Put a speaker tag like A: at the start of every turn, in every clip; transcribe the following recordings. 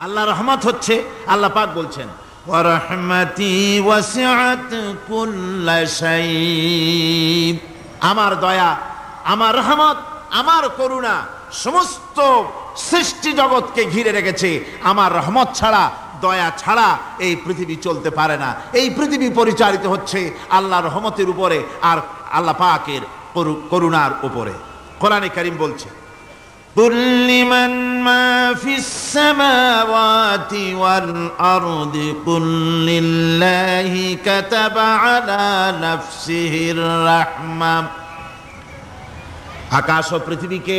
A: আল্লাহ রহমত হচ্ছে, আল্লাহ পাক বলছেন ওয়া রাহমাতি ওয়াসিআত কুল্লা শাই, আমার দয়া, আমার রহমত, আমার করুণা সমস্ত সৃষ্টি জগৎকে ঘিরে রেখেছে। আমার রহমত ছাড়া, দয়া ছাড়া এই পৃথিবী চলতে পারে না। এই পৃথিবী পরিচালিত হচ্ছে আল্লাহর রহমতের উপরে আর আল্লাহ পাকের করুণার উপরে। কোরআনে কারীম বলছে কুল লিমান মা ফিস সামাওয়াতি ওয়াল আরদি কুল লিল্লাহি কাতাবা আলা নাফসিহির রাহমা। আকাশ ও পৃথিবীকে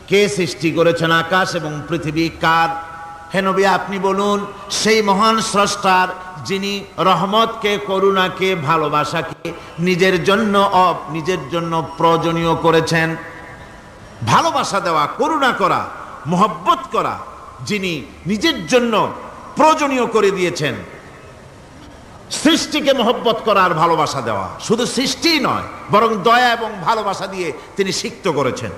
A: কে সৃষ্টি করেছেন? আকাশ এবং পৃথিবী কার? হে নবী আপনি বলুন, সেই মহান স্রষ্টার, যিনি রহমতকে, করুণাকে, ভালোবাসাকে নিজের জন্য প্রয়োজনীয় করেছেন। ভালোবাসা দেওয়া, করুণা করা, মোহব্বত করা, যিনি নিজের জন্য প্রয়োজনীয় করে দিয়েছেন। সৃষ্টিকে মোহব্বত করা আর ভালোবাসা দেওয়া, শুধু সৃষ্টিই নয় বরং দয়া এবং ভালোবাসা দিয়ে তিনি সিক্ত করেছেন।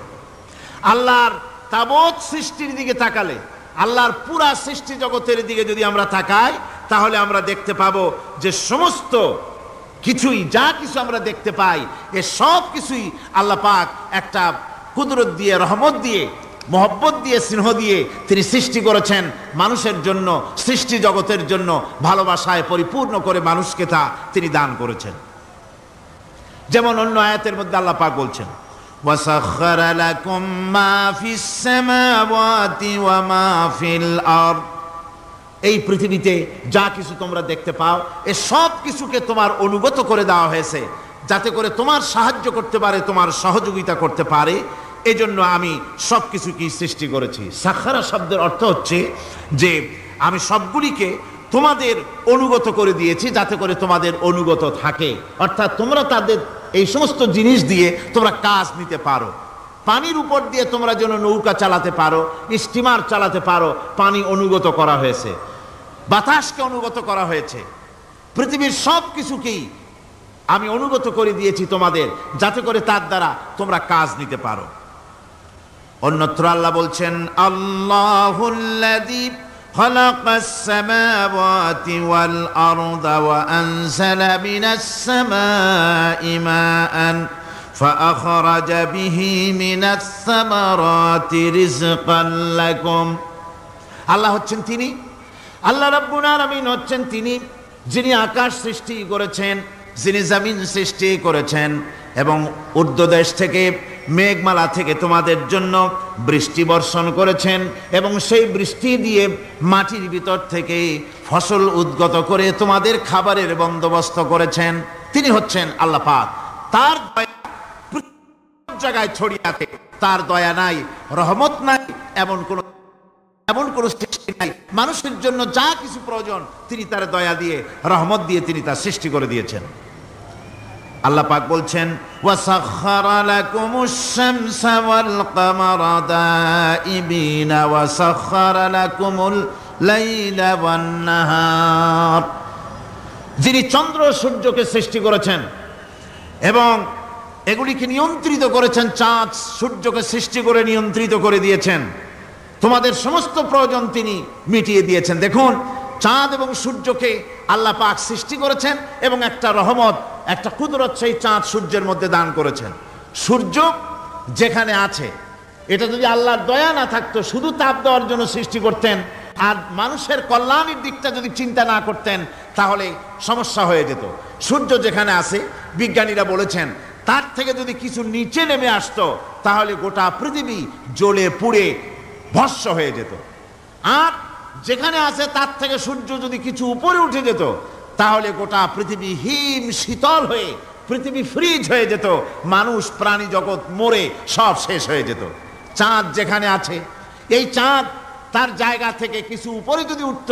A: আল্লাহর তাবৎ সৃষ্টির দিকে তাকালে, আল্লাহর পুরা সৃষ্টি জগতের দিকে যদি আমরা তাকাই, তাহলে আমরা দেখতে পাবো যে সমস্ত কিছুই, যা কিছু আমরা দেখতে পাই, এ সব কিছুই আল্লাহ পাক একটা কুদরত দিয়ে, রহমত দিয়ে, মোহব্বত দিয়ে, স্নেহ দিয়ে তিনি সৃষ্টি করেছেন মানুষের জন্য, সৃষ্টি জগতের জন্য। ভালোবাসায় পরিপূর্ণ করে মানুষকে তা তিনি দান করেছেন। যেমন অন্য আয়াতের মধ্যে আল্লাহ পাক বলছেন وَسَخَّرَ لَكُم مَّا فِي السَّمَاوَاتِ وَمَا فِي الْأَرْضِ। এই পৃথিবীতে যা কিছু তোমরা দেখতে পাও, এ সব কিছুকে তোমার অনুগত করে দেওয়া হয়েছে, যাতে করে তোমার সাহায্য করতে পারে, তোমার সহযোগিতা করতে পারে। এজন্য আমি সব কিছুকেই সৃষ্টি করেছি। সাখারা শব্দের অর্থ হচ্ছে যে আমি সবগুলিকে তোমাদের অনুগত করে দিয়েছি, যাতে করে তোমাদের অনুগত থাকে। অর্থাৎ তোমরা তাদের এই সমস্ত জিনিস দিয়ে তোমরা কাজ নিতে পারো। পানির উপর দিয়ে তোমরা যেন নৌকা চালাতে পারো, স্টিমার চালাতে পারো, পানি অনুগত করা হয়েছে, বাতাসকে অনুগত করা হয়েছে। পৃথিবীর সব কিছুকেই আমি অনুগত করে দিয়েছি তোমাদের, যাতে করে তার দ্বারা তোমরা কাজ নিতে পারো। অন্যত্র আল্লাহ বলছেন আল্লাহুল্লাযী খালাকাস সামাওয়াতি ওয়াল আরদা ওয়া আনজালা মিনাস সামাই মাআন ফাআখরাজা বিহি মিনাস সামারাতি রিজকান লাকুম। আল্লাহ হচ্ছেন তিনি, আল্লাহ রাব্বুল আলামিন হচ্ছেন তিনি, যিনি আকাশ সৃষ্টি করেছেন, যিনি জমিন সৃষ্টি করেছেন এবং ঊর্ধ্বদেশ থেকে, মেঘমালা থেকে তোমাদের জন্য বৃষ্টি বর্ষণ করেছেন এবং সেই বৃষ্টি দিয়ে মাটির ভিতর থেকে ফসল উদ্গত করে তোমাদের খাবারের বন্দোবস্ত করেছেন। তিনি হচ্ছেন আল্লাহ পাক। তার দয়া জায়গায় ছড়িয়ে আছে, তার দয়া নাই, রহমত নাই, এমন কোন সৃষ্টি নাই। মানুষের জন্য যা কিছু প্রয়োজন তিনি তার দয়া দিয়ে, রহমত দিয়ে তিনি তা সৃষ্টি করে দিয়েছেন। আল্লাহ পাক বলছেন ওয়াসাখখারা লাকুমুশ শামসা ওয়াল কামারা দাইবিনা ওয়াসাখখারা লাকুমুল লাইলা ওয়ান নাহার। যিনি চন্দ্র সূর্যকে সৃষ্টি করেছেন এবং এগুলিকে নিয়ন্ত্রিত করেছেন, চাঁদ সূর্যকে সৃষ্টি করে নিয়ন্ত্রিত করে দিয়েছেন, তোমাদের সমস্ত প্রয়োজন তিনি মিটিয়ে দিয়েছেন। দেখুন, চাঁদ এবং সূর্যকে আল্লাহ পাক সৃষ্টি করেছেন এবং একটা রহমত, একটা কুদরত সেই চাঁদ সূর্যের মধ্যে দান করেছেন। সূর্য যেখানে আছে, এটা যদি আল্লাহর দয়া না থাকতো, শুধু তাপ দেওয়ার জন্য সৃষ্টি করতেন আর মানুষের কল্যাণের দিকটা যদি চিন্তা না করতেন, তাহলে সমস্যা হয়ে যেত। সূর্য যেখানে আছে, বিজ্ঞানীরা বলেছেন তার থেকে যদি কিছু নিচে নেমে আসতো, তাহলে গোটা পৃথিবী জ্বলে পুড়ে ভস্ম হয়ে যেত। আর যেখানে আছে তার থেকে সূর্য যদি কিছু উপরে উঠে যেত, তাহলে গোটা পৃথিবী হিম শীতল হয়ে, পৃথিবী ফ্রিজ হয়ে যেত, মানুষ প্রাণী জগৎ মরে সব শেষ হয়ে যেত। চাঁদ যেখানে আছে, এই চাঁদ তার জায়গা থেকে কিছু উপরে যদি উঠত,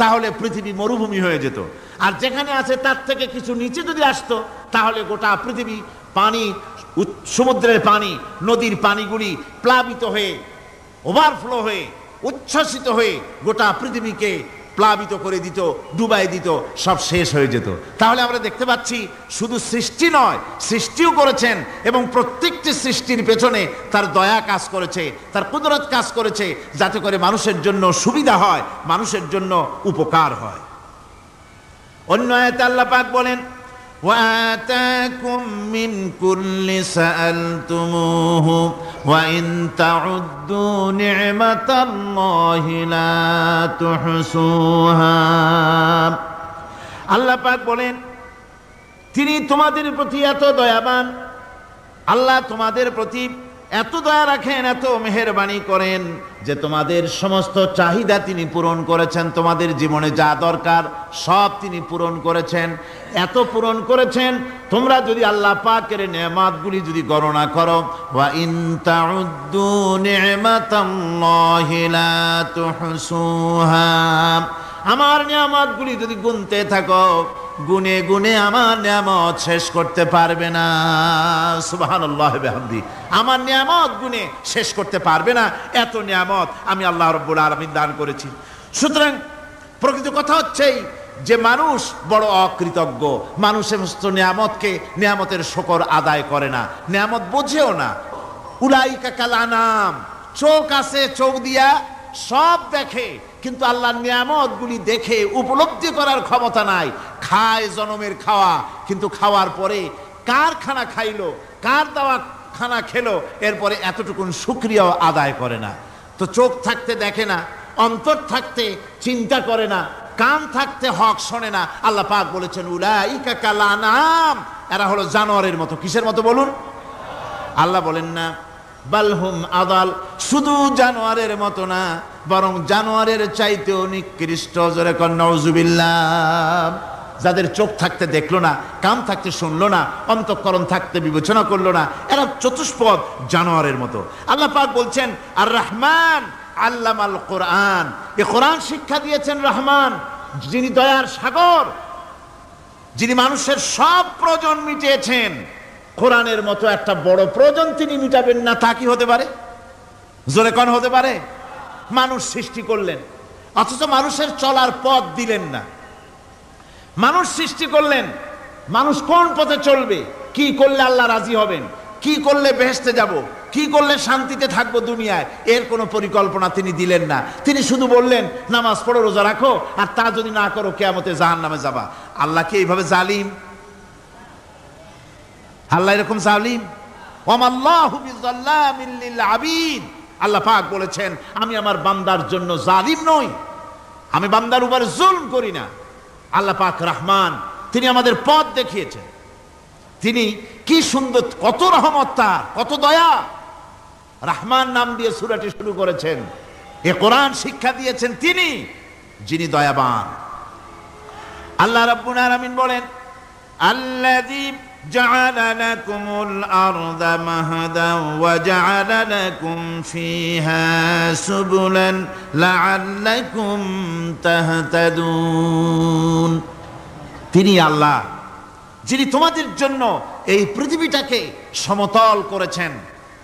A: তাহলে পৃথিবী মরুভূমি হয়ে যেত। আর যেখানে আছে তার থেকে কিছু নিচে যদি আসতো, তাহলে গোটা পৃথিবী পানি, সমুদ্রের পানি, নদীর পানিগুলি প্লাবিত হয়ে, ওভারফ্লো হয়ে, উচ্ছ্বসিত হয়ে গোটা পৃথিবীকে প্লাবিত করে দিত, ডুবাই দিত, সব শেষ হয়ে যেত। তাহলে আমরা দেখতে পাচ্ছি শুধু সৃষ্টি নয়, সৃষ্টিও করেছেন এবং প্রত্যেকটি সৃষ্টির পেছনে তার দয়া কাজ করেছে, তার কুদরত কাজ করেছে, যাতে করে মানুষের জন্য সুবিধা হয়, মানুষের জন্য উপকার হয়। অন্য আয়াতে আল্লাহ পাক বলেন, وآتاكم من كل سألتموه وإن تعدوا نعمة الله لا تحصوها। আল্লাহ পাক বলেন, তিনি তোমাদের প্রতি এত দয়াবান, আল্লাহ তোমাদের প্রতি এত দয়া রাখেন, এত মেহেরবানি করেন যে তোমাদের সমস্ত চাহিদা তিনি পূরণ করেছেন। তোমাদের জীবনে যা দরকার সব তিনি পূরণ করেছেন, এত পূরণ করেছেন। তোমরা যদি আল্লাহ পাকের নেয়ামতগুলি যদি গণনা করো, ওয়া ইন তাউদ্দু নি'মাতাল্লাহি লা তুহসুহা, আমার নিয়ামতগুলি যদি গুনতে থাকো, গুনে গুনে আমার নিয়ামত শেষ করতে পারবে না। সুবহানাল্লাহ বিহামদি, আমার নিয়ামত গুনে শেষ করতে পারবে না, এত নিয়ামত আমি আল্লাহ রাব্বুল আলামিন দান করেছি। সুতরাং প্রকৃত কথা হচ্ছেই যে মানুষ বড় অকৃতজ্ঞ, মানুষ সমস্ত নিয়ামতকে, নিয়ামতের শুকর আদায় করে না, নিয়ামত বোঝেও না। উলাইকা কাল আনাম, চোখ আছে, চোখ দিয়া সব দেখে, কিন্তু আল্লাহর নিয়ামতগুলি দেখে উপলব্ধি করার ক্ষমতা নাই। খায় জনমের খাওয়া, কিন্তু খাওয়ার পরে কার খানা খাইলো, কার দেওয়া খানা খেলো, এরপরে এতটুকুন শুকরিয়াও আদায় করে না। তো চোখ থাকতে দেখে না, অন্তর থাকতে চিন্তা করে না, কান থাকতে হক শোনে না। আল্লাহ পাক বলেছেন, উলাইকা কাল আনাম, এরা হলো জানোয়ারের মতো। কিসের মতো বলুন? আল্লাহ বলেন না বালহুম আদাল, শুধু জানোয়ারের মতো না, বরং জানোয়ারের চাইতেও নিকৃষ্ট। জোরে কোন নাউজুবিল্লাহ। যাদের চোখ থাকতে দেখলো না, কান থাকতে শুনলো না, অন্তঃকরণ থাকতে বিবেচনা করলো না, এরা চতুষ্পদ জানোয়ারের মতো। আল্লাহ পাক বলছেন, আর রহমান আল্লামাল কোরআন, এই কোরআন শিক্ষা দিয়েছেন রহমান, যিনি দয়ার সাগর, যিনি মানুষের সব প্রয়োজন মিটিয়েছেন। কোরআনের মতো একটা বড় প্রয়োজন তিনি মিটাবেন না, তা কি হতে পারে? জোরে কোন হতে পারে? মানুষ সৃষ্টি করলেন, অথচ মানুষের চলার পথ দিলেন না। মানুষ সৃষ্টি করলেন, মানুষ কোন পথে চলবে, কি করলে আল্লাহ রাজি হবেন, কি করলে বেহেশতে যাব, কি করলে শান্তিতে থাকবো দুনিয়ায়, এর কোনো পরিকল্পনা তিনি দিলেন না। তিনি শুধু বললেন, নামাজ পড়ো, রোজা রাখো, আর তা যদি না করো কিয়ামতে জাহান্নামে যাবা। আল্লাহ কি এইভাবে জালিম? আল্লাহ এরকম জালিম? ওয়ামাল্লাহু বিযাল্লামিল লিল আবিদ। আল্লাহ পাক বলেছেন, আমি আমার বান্দার জন্য জালিম নই, আমি বান্দার উপরে জুলম করি না। আল্লাহ পাক রহমান, তিনি আমাদের পথ দেখিয়েছেন। তিনি কি সুন্দর, কত রহমত তার, কত দয়া। রহমান নাম দিয়ে সূরাটি শুরু করেছেন। এ কোরআন শিক্ষা দিয়েছেন তিনি, যিনি দয়াবান। আল্লাহ রাব্বুল আলামিন বলেন, আল্লাযী জাআলা লাকুমুল আরদা মাহাদান ওয়া জাআলা লাকুম ফীহা সুবুলান লাআল্লাকুম তাহতাদুন। তিনি আল্লাহ, যিনি তোমাদের জন্য এই পৃথিবীটাকে সমতল করেছেন,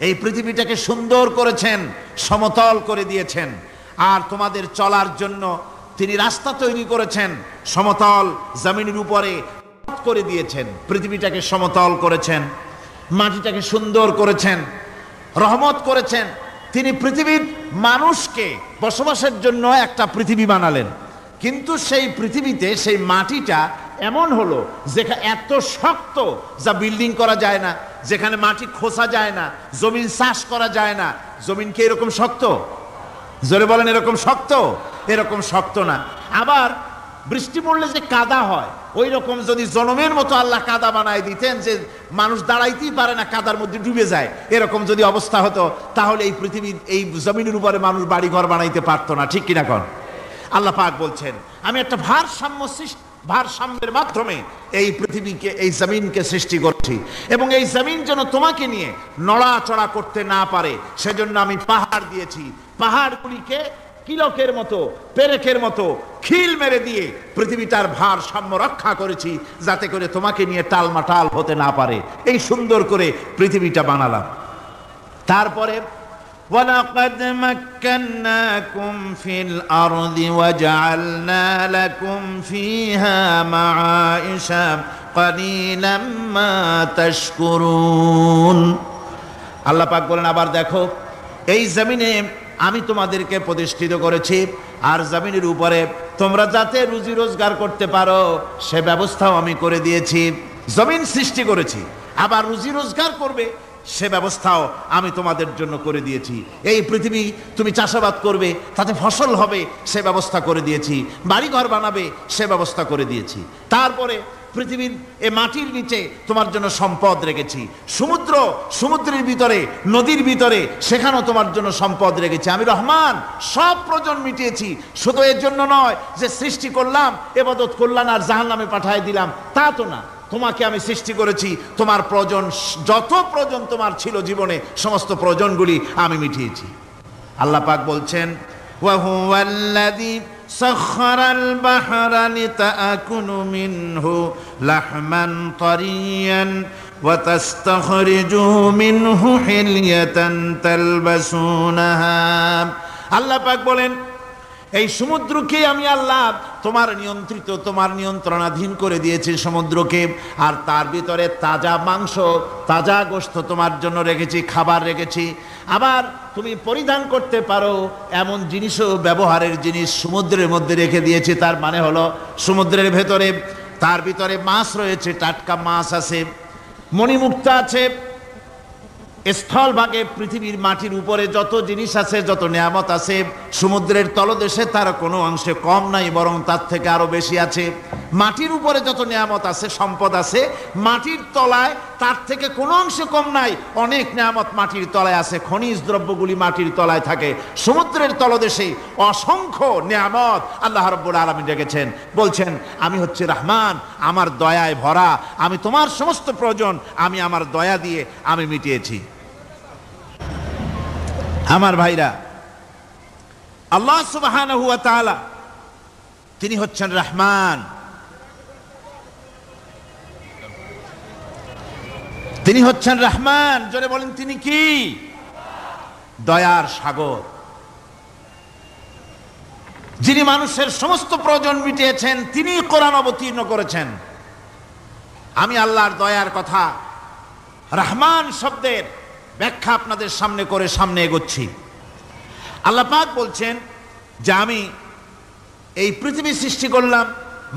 A: এই পৃথিবীটাকে সুন্দর করেছেন, সমতল করে দিয়েছেন। আর তোমাদের চলার জন্য তিনি রাস্তা তৈরি করেছেন, সমতল জমিনের উপরে করে দিয়েছেন, পৃথিবীটাকে সমতল করেছেন, মাটিটাকে সুন্দর করেছেন, রহমত করেছেন। তিনি পৃথিবীর মানুষকে বসবাসের জন্য একটা পৃথিবী বানালেন, কিন্তু সেই পৃথিবীতে সেই মাটিটা এমন হলো যেখানে এত শক্ত যা বিল্ডিং করা যায় না, যেখানে মাটি খোসা যায় না, জমিন চাষ করা যায় না। জমিন কি এরকম শক্ত? জোরে বলেন, এরকম শক্ত? এরকম শক্ত না। আবার বৃষ্টি পড়লে যে কাদা হয়, ওই রকম যদি জনমের মতো আল্লাহ কাদা বানায় দিতেন যে মানুষ দাঁড়াইতেই পারে না, কাদার মধ্যে ডুবে যায়, এরকম যদি অবস্থা হতো, তাহলে এই পৃথিবীর এই জমিনের উপরে মানুষ বাড়ি ঘর বানাইতে পারতো না। ঠিক কিনা কন? আল্লাহ পাক বলছেন, আমি একটা ভারসাম্যের মাধ্যমে এই পৃথিবীকে, এই জমিনকে সৃষ্টি করছি, এবং এই জমিন যেন তোমাকে নিয়ে নড়াচড়া করতে না পারে সেজন্য আমি পাহাড় দিয়েছি। পাহাড়গুলিকে কিলকের মতো, পেরেকের মতো খিল মেরে দিয়ে পৃথিবীটার ভারসাম্য রক্ষা করেছি, যাতে করে তোমাকে নিয়ে টালমাটাল হতে না পারে। এই সুন্দর করে পৃথিবীটা বানালাম। তারপরে ওয়ালাকাদ মাক্কান্নাকুম ফিল আরদি ওয়াজআলনা লাকুম ফিহা মাআইশা কালিলাম মা তাশকুরুন। আল্লাহ পাক বলেন, আবার দেখো, এই জমিনে আমি তোমাদেরকে প্রতিষ্ঠিত করেছি, আর জমিনের উপরে তোমরা যাতে রুজি রোজগার করতে পারো সে ব্যবস্থাও আমি করে দিয়েছি। জমিন সৃষ্টি করেছি, আবার রুজি রোজগার করবে সে ব্যবস্থাও আমি তোমাদের জন্য করে দিয়েছি। এই পৃথিবী তুমি চাষাবাদ করবে, তাতে ফসল হবে সে ব্যবস্থা করে দিয়েছি, বাড়িঘর বানাবে সে ব্যবস্থা করে দিয়েছি। তারপরে পৃথিবীর এ মাটির নিচে তোমার জন্য সম্পদ রেখেছি, সমুদ্রের ভিতরে, নদীর ভিতরে, সেখানেও তোমার জন্য সম্পদ রেখেছি। আমি রহমান সব প্রয়োজন মিটিয়েছি। শুধু এর জন্য নয় যে সৃষ্টি করলাম, ইবাদত করলাম আর জাহান্নামে পাঠিয়ে দিলাম, তা তো না। তোমাকে আমি সৃষ্টি করেছি, তোমার প্রয়োজন, যত প্রয়োজন তোমার ছিল জীবনে, সমস্ত প্রয়োজনগুলি আমি মিটিয়েছি। আল্লাহ পাক বলছেন, ওয়া হুয়াল্লাযী সাখখারাল বাহরা লিতাকুনু মিনহু লাহমান তারিয়ান ওয়া তাস্তাখরিজু মিনহু হিলিয়াতান তালবাসুনাহা। আল্লাহ পাক বলেন, এই সমুদ্রকে আমি আল্লাহ তোমার নিয়ন্ত্রিত, তোমার নিয়ন্ত্রণাধীন করে দিয়েছি সমুদ্রকে, আর তার ভিতরে তাজা মাংস, তাজা গোশত তোমার জন্য রেখেছি, খাবার রেখেছি। আবার তুমি পরিধান করতে পারো এমন জিনিসও, ব্যবহারের জিনিস সমুদ্রের মধ্যে রেখে দিয়েছি। তার মানে হলো সমুদ্রের ভেতরে, তার ভিতরে মাছ রয়েছে, টাটকা মাছ আছে, মণিমুক্তা আছে। স্থলভাগে পৃথিবীর মাটির উপরে যত জিনিস আছে, যত নিয়ামত আছে, সমুদ্রের তলদেশে তার কোনো অংশে কম নাই, বরং তার থেকে আরো বেশি আছে। মাটির উপরে যত নিয়ামত আছে, সম্পদ আছে, মাটির তলায় তার থেকে কোনো অংশে কম নাই, অনেক নিয়ামত মাটির তলায় আছে। খনিজ দ্রব্যগুলি মাটির তলায় থাকে। সমুদ্রের তলদেশে অসংখ্য নিয়ামত আল্লাহ রাব্বুল আলামিন রেখেছেন। বলছেন, আমি হচ্ছে রহমান, আমার দয়ায় ভরা, আমি তোমার সমস্ত প্রয়োজন আমি আমার দয়া দিয়ে আমি মিটিয়েছি। আমার ভাইরা, আল্লাহ সুবহানাহু ওয়া তাআলা তিনি হচ্ছেন রহমান, তিনি হচ্ছেন রহমান। জোরে বলেন, তিনি কি? দয়ার সাগর, যিনি মানুষের সমস্ত প্রয়োজন মিটিয়েছেন, তিনি কোরআন অবতীর্ণ করেছেন। আমি আল্লাহর দয়ার কথা, রহমান শব্দের ব্যাখ্যা আপনাদের সামনে করে সামনে এগোচ্ছি। আল্লাহ পাক বলছেন যে আমি এই পৃথিবী সৃষ্টি করলাম,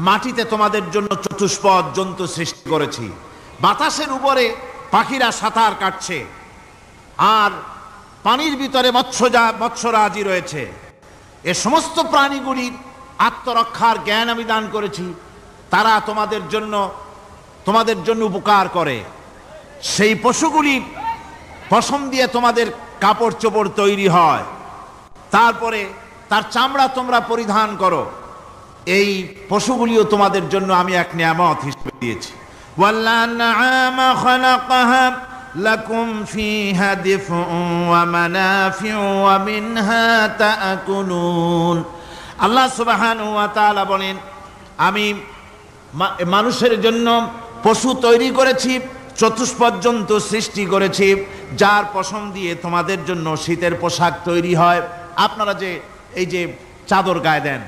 A: মাটিতে তোমাদের জন্য চতুষ্পদ জন্তু সৃষ্টি করেছি, বাতাসের উপরে পাখিরা সাঁতার কাটছে, আর পানির ভিতরে মৎস্যরাজি রয়েছে। এ সমস্ত প্রাণীগুলির আত্মরক্ষার জ্ঞান আমি দান করেছি, তারা তোমাদের জন্য উপকার করে। সেই পশুগুলি পশম দিয়ে তোমাদের কাপড় চোপড় তৈরি হয়, তারপরে তার চামড়া তোমরা পরিধান করো। এই পশুগুলিও তোমাদের জন্য আমি এক নিয়ামত হিসেবে দিয়েছি। ওয়াল-আনআমা খালাকাহা লাকুম ফীহা দিফউন ওয়া মানাফিউ ওয়া মিনহা তা'কুলুন। আল্লাহ সুবহানাহু ওয়া তাআলা বলেন, আমি মানুষের জন্য পশু তৈরি করেছি, চতুষ্পদ জন্তু সৃষ্টি করেছি, যার পশম দিয়ে তোমাদের জন্য শীতের পোশাক তৈরি হয়। আপনারা যে এই যে চাদর গায়ে দেন,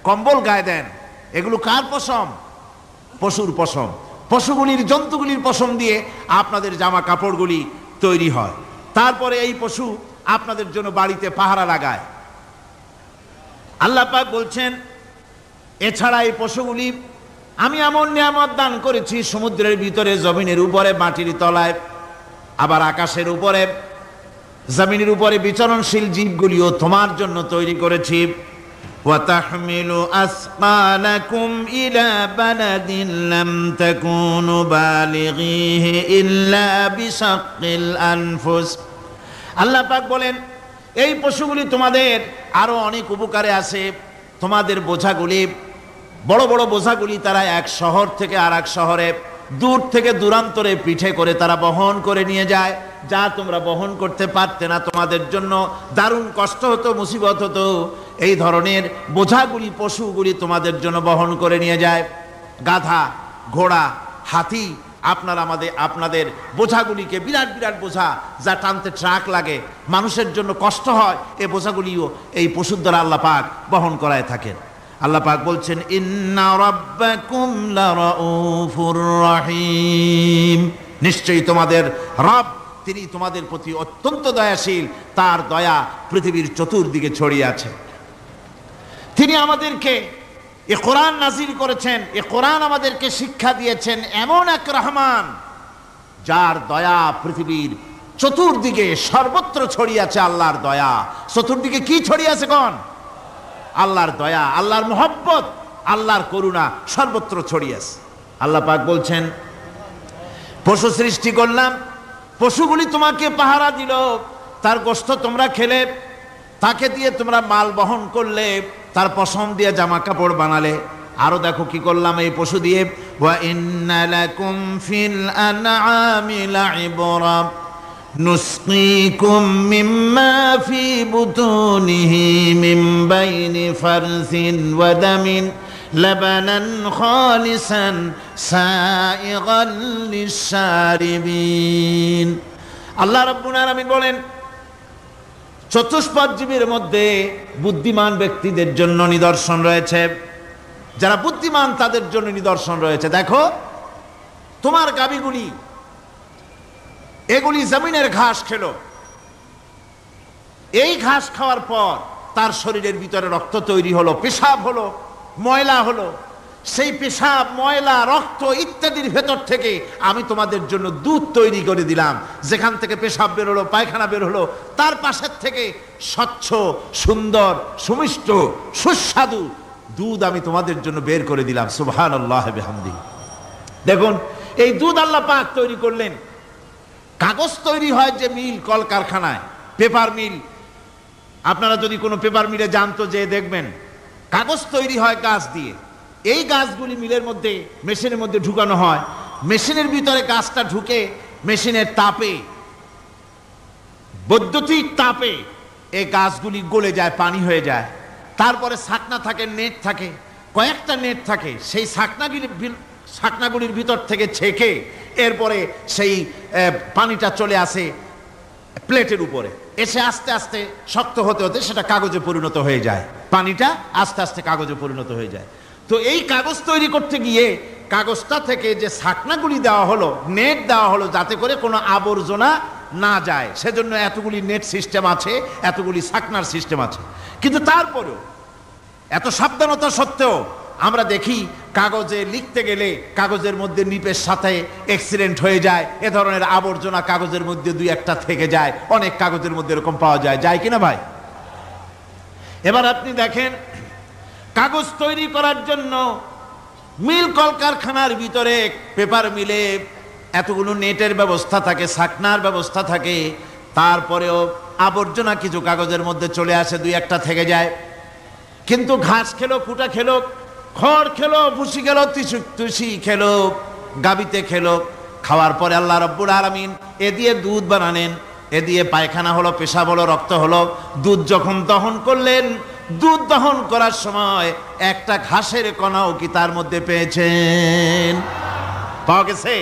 A: কম্বল গায়ে দেন, এগুলো কার পশম? পশুর পশম। পশুগুলির, জন্তুগুলির পশম দিয়ে আপনাদের জামা কাপড়গুলি তৈরি হয়। তারপরে এই পশু আপনাদের জন্য বাড়িতে পাহারা লাগায়। আল্লাহ পাক বলছেন, এছাড়া এই পশুগুলি আমি এমন নিয়ামত দান করেছি সমুদ্রের ভিতরে, জমিনের উপরে, মাটির তলায়, আবার আকাশের উপরে, জমিনের উপরে বিচরণশীল জীবগুলিও তোমার জন্য তৈরি করেছি। وَتَحْمِلُ أَثْقَالَكُمْ إِلَى بَلَدٍ لَمْ تَكُونُوا بَالِغِيهِ إِلَّا بِشَقِّ الْأَنفُسِ। আল্লাহ পাক বলেন, এই পশুগুলি তোমাদের আরো অনেক উপকারে আছে। তোমাদের বোঝাগুলি, বড় বড় বোঝাগুলি তারা এক শহর থেকে আর এক শহরে, দূর থেকে দূরান্তরে পিঠে করে তারা বহন করে নিয়ে যায়, যা তোমরা বহন করতে পারতে না। তোমাদের জন্য দারুণ কষ্ট হতো, মুসিবত হতো। এই ধরনের বোঝাগুলি, পশুগুলি তোমাদের জন্য বহন করে নিয়ে যায়। গাধা, ঘোড়া, হাতি, আপনারা আপনাদের বোঝাগুলিকে, বিরাট বিরাট বোঝা যা টানতে ট্রাক লাগে, মানুষের জন্য কষ্ট হয়, এই বোঝাগুলিও এই পশুর দ্বারা আল্লাহ পাক বহন করায় থাকেন। আল্লাহ পাক বলছেন ইন্না রাব্বাকুম লারাউফুর রহিম, নিশ্চয়ই তোমাদের রব তিনি তোমাদের প্রতি অত্যন্ত দয়াশীল, তার দয়া পৃথিবীর চতুর্দিকে ছড়িয়ে আছে। তিনি আমাদেরকে এ কোরআন নাজিল করেছেন, এ কোরআন আমাদেরকে শিক্ষা দিয়েছেন এমন এক রহমান যার দয়া পৃথিবীর চতুর্দিকে সর্বত্র ছড়িয়ে আছে। আল্লাহর দয়া চতুর্দিকে কি ছড়িয়ে আছে কোন? আল্লাহর দয়া, আল্লাহর মহব্বত, আল্লাহর করুণা সর্বত্র ছড়িয়ে আছে। আল্লাহ পাক বলছেন পশু সৃষ্টি করলাম, পশুগুলি তোমাকে পাহারা দিল, তার গোশত তোমরা খেলে, তাকে দিয়ে তোমরা মাল বহন করলে, তার পশম দিয়ে জামা কাপড় বানালে। আরো দেখো কি করলাম এই পশু দিয়ে, ওয়া ইন্না লাকুম ফিল আনআমি লাইবরা নুসকিকুম মিম্মা ফি বুতুনিহি মিন বাইনি ফারসিন ওয়া দামিন লাবানান খালিসান সাইগান লিশারিবিন। আল্লাহ রাব্বুল আলামিন বলেন চতুষ্পদ জীবের মধ্যে বুদ্ধিমান ব্যক্তিদের জন্য নিদর্শন রয়েছে, যারা বুদ্ধিমান তাদের জন্য নিদর্শন রয়েছে। দেখো তোমার গাভীগুলি এগুলি জমিনের ঘাস খেলো, এই ঘাস খাওয়ার পর তার শরীরের ভিতরে রক্ত তৈরি হলো, পেশাব হলো, ময়লা হলো, সেই পেশাব ময়লা রক্ত ইত্যাদির ভেতর থেকে আমি তোমাদের জন্য দুধ তৈরি করে দিলাম। যেখান থেকে পেশাব বের হলো, পায়খানা বের হলো, তার পাশের থেকে স্বচ্ছ সুন্দর সুমিষ্ট সুস্বাদু দুধ আমি তোমাদের জন্য বের করে দিলাম। সুবহানাল্লাহ বিহামদিহি। দেখুন এই দুধ আল্লাহ পাক তৈরি করলেন। কাগজ তৈরি হয় যে মিল, কলকারখানায়, পেপার মিল, আপনারা যদি কোনো পেপার মিলে জানতো যে দেখবেন কাগজ তৈরি হয় গাছ দিয়ে। এই গাছগুলি মিলের মধ্যে মেশিনের মধ্যে ঢুকানো হয়, মেশিনের ভিতরে গাছটা ঢুকে মেশিনের তাপে, বৈদ্যুতিক তাপে এই গাছগুলি গলে যায়, পানি হয়ে যায়। তারপরে ছাকনা থাকে, নেট থাকে, কয়েকটা নেট থাকে, সেই ছাকনাগুলির ভিতর থেকে ছেঁকে এরপরে সেই পানিটা চলে আসে প্লেটের উপরে, এসে আস্তে আস্তে শক্ত হতে হতে সেটা কাগজে পরিণত হয়ে যায়। পানিটা আস্তে আস্তে কাগজে পরিণত হয়ে যায়। তো এই কাগজ তৈরি করতে গিয়ে কাগজটা থেকে যে ছাকনাগুলি দেওয়া হলো, নেট দেওয়া হলো, যাতে করে কোনো আবর্জনা না যায়, সেজন্য এতগুলি নেট সিস্টেম আছে, এতগুলি ছাকনার সিস্টেম আছে। কিন্তু তারপরেও এত সাবধানতা সত্ত্বেও আমরা দেখি কাগজে লিখতে গেলে কাগজের মধ্যে নিপের সাথে অ্যাক্সিডেন্ট হয়ে যায়, এ ধরনের আবর্জনা কাগজের মধ্যে দুই একটা থেকে যায়, অনেক কাগজের মধ্যে এরকম পাওয়া যায়, যায় কিনা ভাই? এবার আপনি দেখেন কাগজ তৈরি করার জন্য মিল কলকারখানার ভিতরে, পেপার মিলে এতগুলো নেটের ব্যবস্থা থাকে, ছাকনার ব্যবস্থা থাকে, তারপরেও আবর্জনা কিছু কাগজের মধ্যে চলে আসে, দুই একটা থেকে যায়। কিন্তু ঘাস খেলো, কুটা খেলো, খড় খেলো, ভুসি খেলো, তুষি খেলো, গাবিতে খেলো, খাওয়ার পরে আল্লাহ রাব্বুল আলামিন এ দিয়ে দুধ বানালেন, এ দিয়ে পায়খানা হলো, পেশাব হলো, রক্ত হলো। দুধ যখন দহন করলেন, দুধ দহন করার সময় একটা ঘাসের কণাও কি তার মধ্যে পেয়েছেন? পাওয়া গেছে?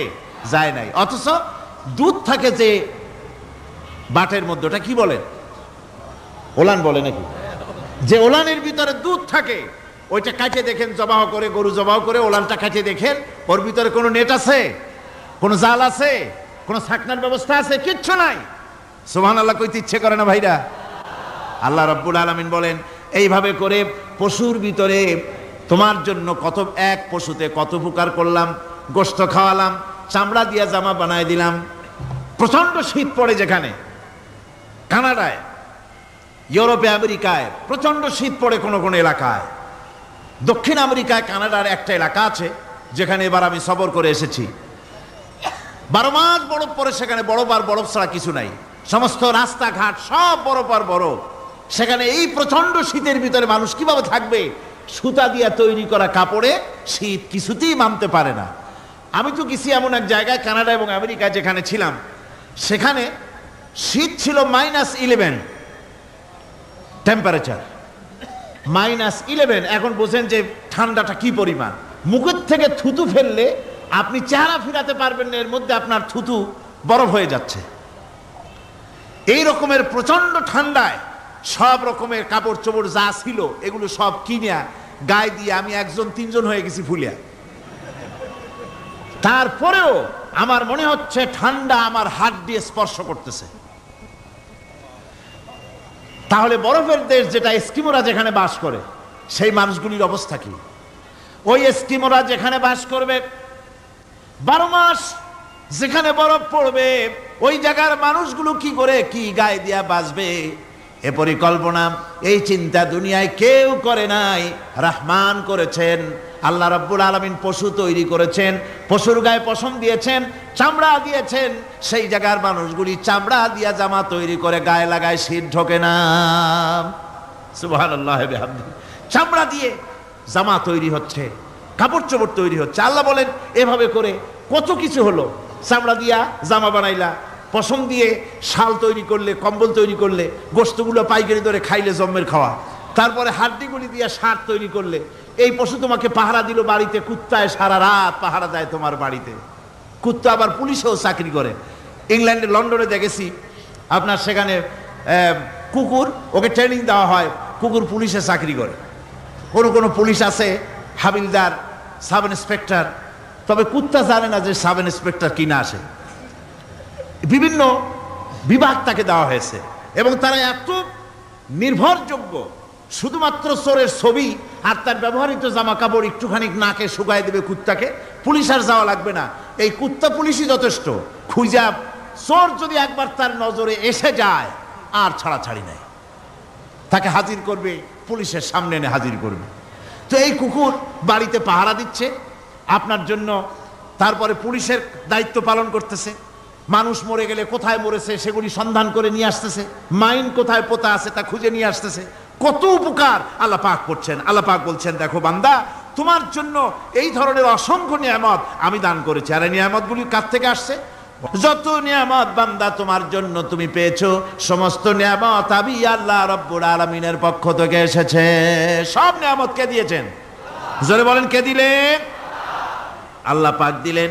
A: যায় নাই। অথচ দুধ থাকে যে বাটের মধ্যে, ওটা কি বলেন? ওলান বলে নাকি? যে ওলানের ভিতরে দুধ থাকে, ওইটা কাটে দেখেন, জবাহ করে, গরু জবাহ করে ওলানটা কাটে দেখেন, ওর ভিতরে কোনো নেট আছে, কোনো জাল আছে, কোনো ছাকনার ব্যবস্থা আছে? কিচ্ছু নাই। সুবহানাল্লাহ কইতে ইচ্ছে করে না ভাইরা? আল্লাহ রাব্বুল আলামিন বলেন এইভাবে করে পশুর ভিতরে তোমার জন্য কত, এক পশুতে কত উপকার করলাম, গোশত খাওয়ালাম, চামড়া দিয়া জামা বানায় দিলাম। প্রচন্ড শীত পড়ে যেখানে, কানাডায়, ইউরোপে, আমেরিকায় প্রচন্ড শীত পড়ে কোনো কোনো এলাকায়। দক্ষিণ আমেরিকায় কানাডার একটা এলাকা আছে যেখানে এবার আমি সফর করে এসেছি। 12 মাস বরফ পড়ে সেখানে, বরফ আর বরফ ছাড়া কিছু নাই, সমস্ত রাস্তাঘাট সব বরফ আর বরফ। সেখানে এই প্রচন্ড শীতের ভিতরে মানুষ কিভাবে থাকবে? সুতা দিয়া তৈরি করা কাপড়ে শীত কিছুতেই মানতে পারে না। আমি তো গেছি এমন এক জায়গায়, কানাডা এবং আমেরিকা যেখানে ছিলাম, সেখানে শীত ছিল -11 টেম্পারেচার, -11। এখন বোঝেন যে ঠান্ডাটা কি পরিমাণ। মুখের থেকে থুতু ফেললে আপনি চেহারা ফিরাতে পারবেন না, এর মধ্যে আপনার থুতু বরফ হয়ে যাচ্ছে। এই রকমের প্রচন্ড ঠান্ডায় সব রকমের কাপড় চোপড় যা ছিল এগুলো সব কিনে গায়ে দিয়ে আমি 1-3 হয়ে গেছি ফুলিয়া। তারপরেও আমার মনে হচ্ছে ঠান্ডা আমার হাত দিয়ে স্পর্শ করতেছে। তাহলে বরফের দেশ যেটা, এস্কিমোরা যেখানে বাস করে, সেই মানুষগুলির অবস্থা কি? ওই এস্কিমোরা যেখানে বাস করবে 12 মাস যেখানে বরফ পড়বে, ওই জায়গার মানুষগুলো কি করে কি গায়ে দিয়া বাঁচবে? এ পরিকল্পনা, এই চিন্তা দুনিয়ায় কেউ করে নাই, রহমান করেছেন। আল্লাহ রাব্বুল আলামিন পশু তৈরি করেছেন, পশুর গায়ে পশম দিয়েছেন, চামড়া দিয়েছেন। সেই জায়গার মানুষগুলি চামড়া দিয়া জামা তৈরি করে গায়ে লাগায়, শীত ঢোকে না। সুবহানাল্লাহ বিহামদিহি। চামড়া দিয়ে জামা তৈরি হচ্ছে, কাপড় চোপড় তৈরি হচ্ছে। আল্লাহ বলেন এভাবে করে কত কিছু হলো। চামড়া দিয়া জামা বানাইলা, পশম দিয়ে শাল তৈরি করলে, কম্বল তৈরি করলে, গোশতগুলো পাইকারি ধরে খাইলে জম্মের খাওয়া। তারপরে হাড্ডিগুলি দিয়ে সার তৈরি করলে। এই পশু তোমাকে পাহারা দিল বাড়িতে, কুত্তায় সারা রাত পাহারা দেয় তোমার বাড়িতে। কুত্তা আবার পুলিশেও চাকরি করে। ইংল্যান্ডে, লন্ডনে দেখেছি আপনার, সেখানে কুকুর, ওকে ট্রেনিং দেওয়া হয়, কুকুর পুলিশে চাকরি করে। কোনো পুলিশ আছে হাবিলদার, সাব ইন্সপেক্টর, তবে কুত্তা জানে না যে সাব ইন্সপেক্টর কিনা আসে। বিভিন্ন বিভাগ তাকে দেওয়া হয়েছে এবং তারা এত নির্ভরযোগ্য, শুধুমাত্র চোরের ছবি আর তার ব্যবহৃত জামা কাপড় একটুখানি নাকে শুকায় দেবে কুত্তাকে, পুলিশ আর যাওয়া লাগবে না। এই কুত্তা পুলিশই যথেষ্ট। খুঁজা চোর যদি একবার তার নজরে এসে যায় আর ছাড়াছাড়ি নাই, তাকে হাজির করবে, পুলিশের সামনে এনে হাজির করবে। তো এই কুকুর বাড়িতে পাহারা দিচ্ছে আপনার জন্য, তারপরে পুলিশের দায়িত্ব পালন করতেছে। মানুষ মরে গেলে কোথায় মরেছে সেগুলি সন্ধান করে নিয়ে আসতেছে, মাইন কোথায় পোতা আছে তা খুঁজে নিয়ে আসতেছে। কত উপকার আল্লাহ পাক করছেন। আল্লাহ পাক বলছেন, দেখো বান্দা, তোমার জন্য এই ধরনের অসংখ্য নিয়ামত আমি দান করেছি। আর এই নিয়ামতগুলি কার থেকে আসছে? যত নিয়ামত বান্দা তোমার জন্য তুমি পেয়েছো, সমস্ত নিয়ামত আমি আল্লাহ রাব্বুল আলামিনের পক্ষ থেকে এসেছে। সব নিয়ামত কে দিয়েছেন? জোরে বলেন, কে দিলেন? আল্লাহ পাক দিলেন।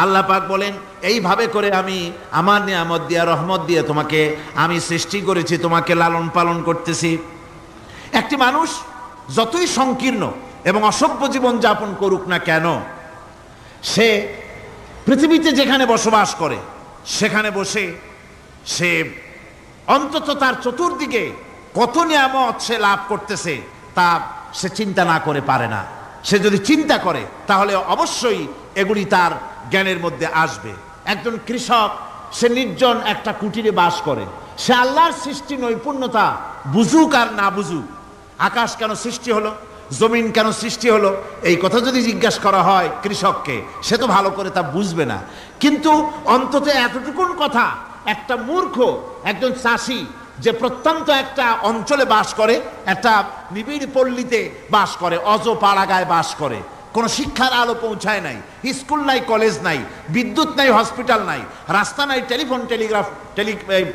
A: আল্লাহ পাক বলেন, এইভাবে করে আমি আমার নিয়ামত দিয়া, রহমত দিয়ে তোমাকে আমি সৃষ্টি করেছি, তোমাকে লালন পালন করতেছি। একটি মানুষ যতই সংকীর্ণ এবং অসভ্য জীবন যাপন করুক না কেন, সে পৃথিবীতে যেখানে বসবাস করে সেখানে বসে সে অন্তত তার চতুর্দিকে কত নিয়ামত সে লাভ করতেছে তা সে চিন্তা না করে পারে না। সে যদি চিন্তা করে তাহলে অবশ্যই এগুলি তার জ্ঞানের মধ্যে আসবে। একজন কৃষক, সে নির্জন একটা কুটিরে বাস করে। সে আল্লাহর সৃষ্টি নৈপুণ্যতা বুঝুক আর না বুঝুক, আকাশ কেন সৃষ্টি হলো, জমিন কেন সৃষ্টি হলো, এই কথা যদি জিজ্ঞাসা করা হয় কৃষককে, সে তো ভালো করে তা বুঝবে না। কিন্তু অন্তত এতটুকুন কথা একটা মূর্খ, একজন চাষি যে প্রত্যন্ত একটা অঞ্চলে বাস করে, একটা নিবিড় পল্লীতে বাস করে, অজ পাড়াগায় বাস করে, কোনো শিক্ষার আলো পৌঁছায় নাই, স্কুল নাই, কলেজ নাই, বিদ্যুৎ নাই, হসপিটাল নাই, রাস্তা নাই,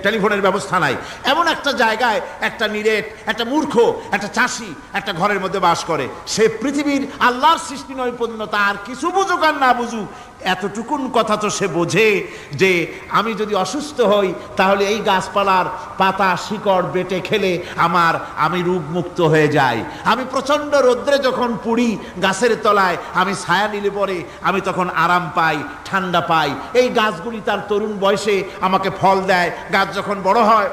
A: টেলিফোনের ব্যবস্থা নাই, এমন একটা জায়গায় একটা নিরেট, একটা মূর্খ, একটা চাষি একটা ঘরের মধ্যে বাস করে। সে পৃথিবীর আল্লাহর সৃষ্টি নৈপুণ্যতা আর কিছু বুঝুক আর না বুঝুক, এতটুকুন কথা তো সে বোঝে যে আমি যদি অসুস্থ হই তাহলে এই গাছপালার পাতা শিকড় বেটে খেলে আমি রোগমুক্ত হয়ে যাই। আমি প্রচণ্ড রৌদ্রে যখন পুড়ি গাছের তলায়, আমি ছায়া নিলে পরে আমি তখন আরাম পাই, ঠান্ডা পাই। এই গাছগুলি তার তরুণ বয়সে আমাকে ফল দেয়, গাছ যখন বড় হয়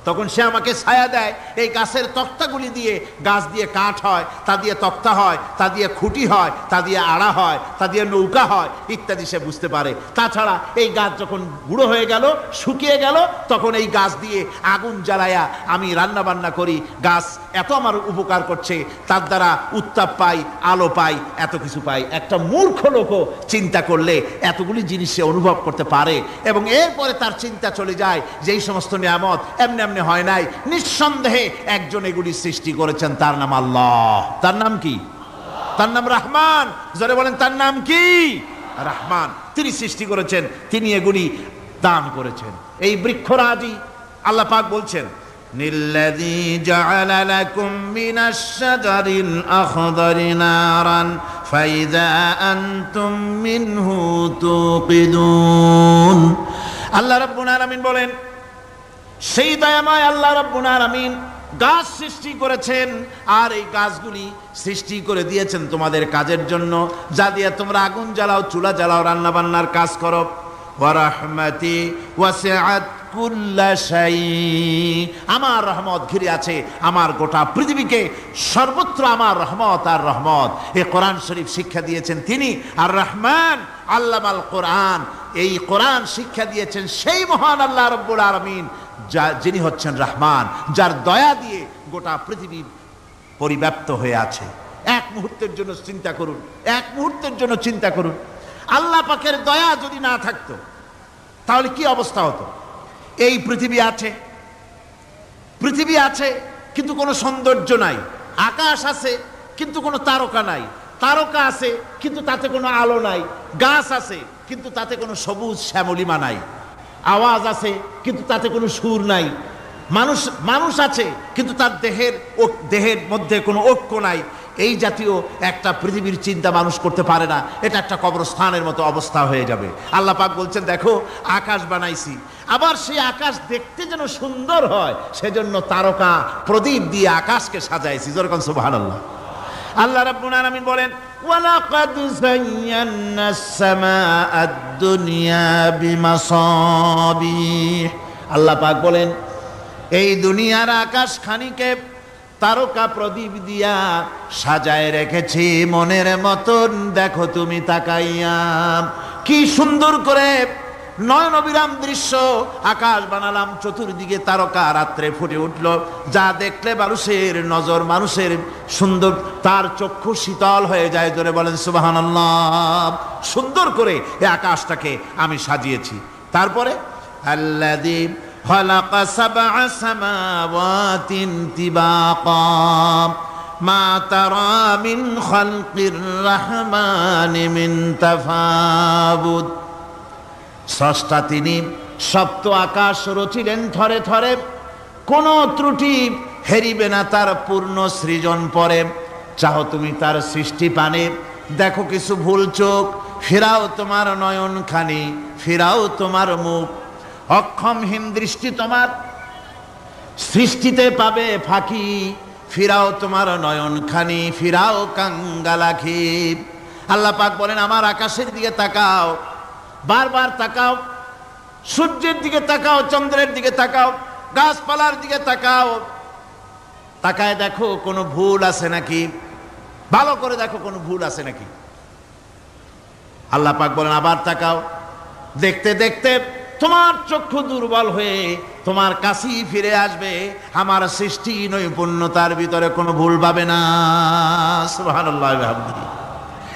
A: তখন সে আমাকে ছায়া দেয়। এই গাছের তক্তাগুলি দিয়ে, গাছ দিয়ে কাঠ হয়, তা দিয়ে তক্তা হয়, তা দিয়ে খুঁটি হয়, তা দিয়ে আড়া হয়, তা দিয়ে নৌকা হয় ইত্যাদি সে বুঝতে পারে। তাছাড়া এই গাছ যখন বুড়ো হয়ে গেল, শুকিয়ে গেল, তখন এই গাছ দিয়ে আগুন জ্বালায়া আমি রান্না বান্না করি। গাছ এত আমার উপকার করছে, তার দ্বারা উত্তাপ পাই, আলো পাই, এত কিছু পাই। একটা মূর্খ লোকও চিন্তা করলে এতগুলি জিনিস সে অনুভব করতে পারে এবং এরপরে তার চিন্তা চলে যায় যে এই সমস্ত নিয়ামত এমনি এমনি হয় নাই, নিঃসন্দেহে একজন এগুলি সৃষ্টি করেছেন, তার নাম আল্লাহ। তার নাম কি? তার নাম রহমান। জোরে বলেন, তার নাম কি? রহমান। তিনি সৃষ্টি করেছেন, তিনি এগুলি দান করেছেন। এই বৃক্ষরাজি আল্লাহ পাক বলছেন, নিল্লাযী জাআলা লাকুম মিনাশ শাজারিল আখদারি নারান ফাইযা আনতুম মিনহু তুকিদুন। আল্লাহ রাব্বুল আলামিন বলেন, সেই দয়াময় আল্লাহ রাব্বুল আলামিন গাছ সৃষ্টি করেছেন, আর এই গাছগুলি সৃষ্টি করে দিয়েছেন তোমাদের কাজের জন্য, যা দিয়ে তোমরা আগুন জ্বালাও, চুলা জ্বালাও, রান্না বান্নার কাজ করো। ওয়া রাহমাতি ওয়াসিআত কুল্লা শাই, আমার রহমত ঘিরে আছে আমার গোটা পৃথিবীকে, সর্বত্র আমার রহমত আর রহমত। এই কোরআন শরীফ শিক্ষা দিয়েছেন তিনি আর রহমান আল্লামাল কোরআন। এই কোরআন শিক্ষা দিয়েছেন সেই মহান আল্লাহ রাব্বুল আলামিন, যিনি হচ্ছেন রহমান, যার দয়া দিয়ে গোটা পৃথিবী পরিব্যাপ্ত হয়ে আছে। এক মুহূর্তের জন্য চিন্তা করুন, এক মুহূর্তের জন্য চিন্তা করুন, আল্লাহ পাকের দয়া যদি না থাকতো তাহলে কি অবস্থা হতো? এই পৃথিবী আছে কিন্তু কোনো সৌন্দর্য নাই, আকাশ আছে কিন্তু কোনো তারকা নাই, তারকা আছে কিন্তু তাতে কোনো আলো নাই, গাছ আছে কিন্তু তাতে কোনো সবুজ শ্যামলিমা নাই, আওয়াজ আছে কিন্তু তাতে কোনো সুর নাই, মানুষ আছে কিন্তু তার দেহের মধ্যে কোনো ঐক্য নাই। এই জাতীয় একটা পৃথিবীর চিন্তা মানুষ করতে পারে না, এটা একটা কবরস্থানের মতো অবস্থা হয়ে যাবে। আল্লাহ পাক বলছেন, দেখো আকাশ বানাইছি, আবার সেই আকাশ দেখতে যেন সুন্দর হয় সেজন্য তারকা প্রদীপ দিয়ে আকাশকে সাজাইছি। যেরকম সুবহানাল্লাহ। আল্লাহ রাব্বুল আলামিন বলেন, ওয়ালাকাদ যায়্যানাস সামাআদ দুনিয়া বিমাসাবিহ। আল্লাহ পাক বলেন, এই দুনিয়ার আকাশ খানিকে তারকা প্রদীপ দিয়া সাজায় রেখেছি মনের মতন। দেখো তুমি তাকাইয়া, কি সুন্দর করে নয়ন অবিরাম দৃশ্য আকাশ বানালাম, চতুর্দিকে তারকা রাত্রে ফুটে উঠল, যা দেখলে মানুষের নজর, মানুষের সুন্দর, তার চক্ষু শীতল হয়ে যায়। জোরে বলেন সুবহানাল্লাহ। সুন্দর করে এই আকাশটাকে আমি সাজিয়েছি। তারপরে আল্লাযী খালাকা সাবআ সামাওয়াতিন তিবাকা মা তারা মিন খালকির রাহমানি মিন তাফাবুত। স্রষ্টা তিনি সপ্ত আকাশ রচিলেন থরে থরে, কোনো ত্রুটি হেরিবে না তার পূর্ণ সৃজন পরে। চাহো তুমি তার সৃষ্টি পানে, দেখো কিছু ভুল চোখ, ফিরাও তোমার নয়ন খানি, ফিরাও তোমার মুখ। অক্ষমহীন দৃষ্টি তোমার সৃষ্টিতে পাবে ফাঁকি, ফিরাও তোমার নয়ন খানি, ফিরাও কাঙ্গালাখি। আল্লাহ পাক বলেন, আমার আকাশের দিকে তাকাও, বারবার তাকাও, সূর্যের দিকে তাকাও, চন্দ্রের দিকে তাকাও, গাছপালার দিকে তাকাও, তাকায় দেখো কোনো ভুল আছে নাকি, ভালো করে দেখো কোনো ভুল আছে নাকি। আল্লাহ পাক বলেন, আবার তাকাও। দেখতে দেখতে তোমার চক্ষু দুর্বল হয়ে তোমার কাছেই ফিরে আসবে, আমার সৃষ্টি নৈপুণ্যতার ভিতরে কোনো ভুল পাবে না। সুবহানাল্লাহ।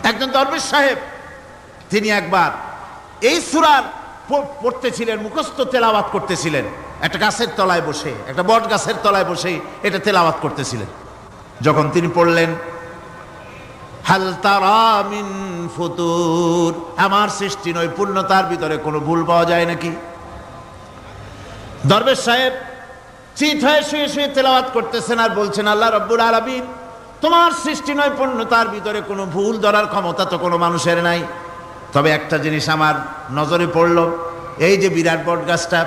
A: একজন দরবেশ সাহেব, তিনি একবার এই সূরার পড়তেছিলেন, মুখস্থ তেলাওয়াত করতেছিলেন, একটা গাছের তলায় বসে, একটা বট গাছের তলায় বসে এটা তেলাওয়াত করতেছিলেন। যখন তিনি পড়লেন, হাল তারা মিন ফুতুর, আমার সৃষ্টি নৈপুণ্যতার ভিতরে কোনো ভুল পাওয়া যায় নাকি? দরবেশ সাহেব চিত হয়ে শুয়ে শুয়ে তেলাওয়াত করতেছেন আর বলছেন, আল্লাহ রাব্বুল আলামিন, তোমার সৃষ্টি নৈপুণ্যতার ভিতরে কোনো ভুল ধরার ক্ষমতা তো কোনো মানুষের নাই। তবে একটা জিনিস আমার নজরে পড়ল, এই যে বিরাট বট গাছটা,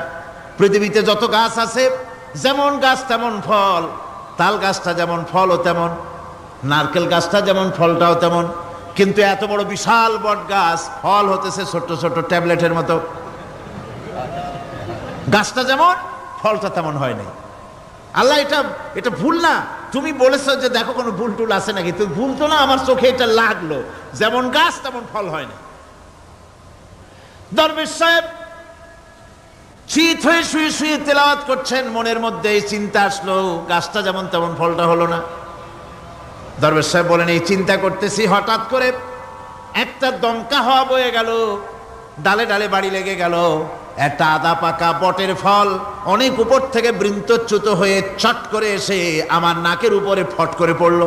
A: পৃথিবীতে যত গাছ আছে যেমন গাছ তেমন ফল, তাল গাছটা যেমন ফলও তেমন, নারকেল গাছটা যেমন ফলটাও তেমন, কিন্তু এত বড় বিশাল বট গাছ ফল হতেছে ছোট্ট ছোট্ট ট্যাবলেটের মতো। গাছটা যেমন ফলটা তেমন হয় নাই। আল্লাহ এটা ভুল না, তুমি বলেছো যে দেখো কোনো ভুল টুল আছে নাকি, তুমি ভুল তো না, আমার চোখে এটা লাগলো, যেমন গাছ তেমন ফল হয় না। দরবেশ সাহেব চিত হয়ে শুয়ে শুয়ে তেলাওয়াত করছেন, মনের মধ্যে এই চিন্তা আসলো, গাছটা যেমন তেমন ফলটা হলো না। দরবেশ সাহেব বলেন, এই চিন্তা করতেছি, হঠাৎ করে একটা দমকা হাওয়া বয়ে গেল, ডালে ডালে বাড়ি লেগে গেল, একটা আদা পাকা বটের ফল অনেক উপর থেকে বৃন্তচ্যুত হয়ে চট করে এসে আমার নাকের উপরে ফট করে পড়লো।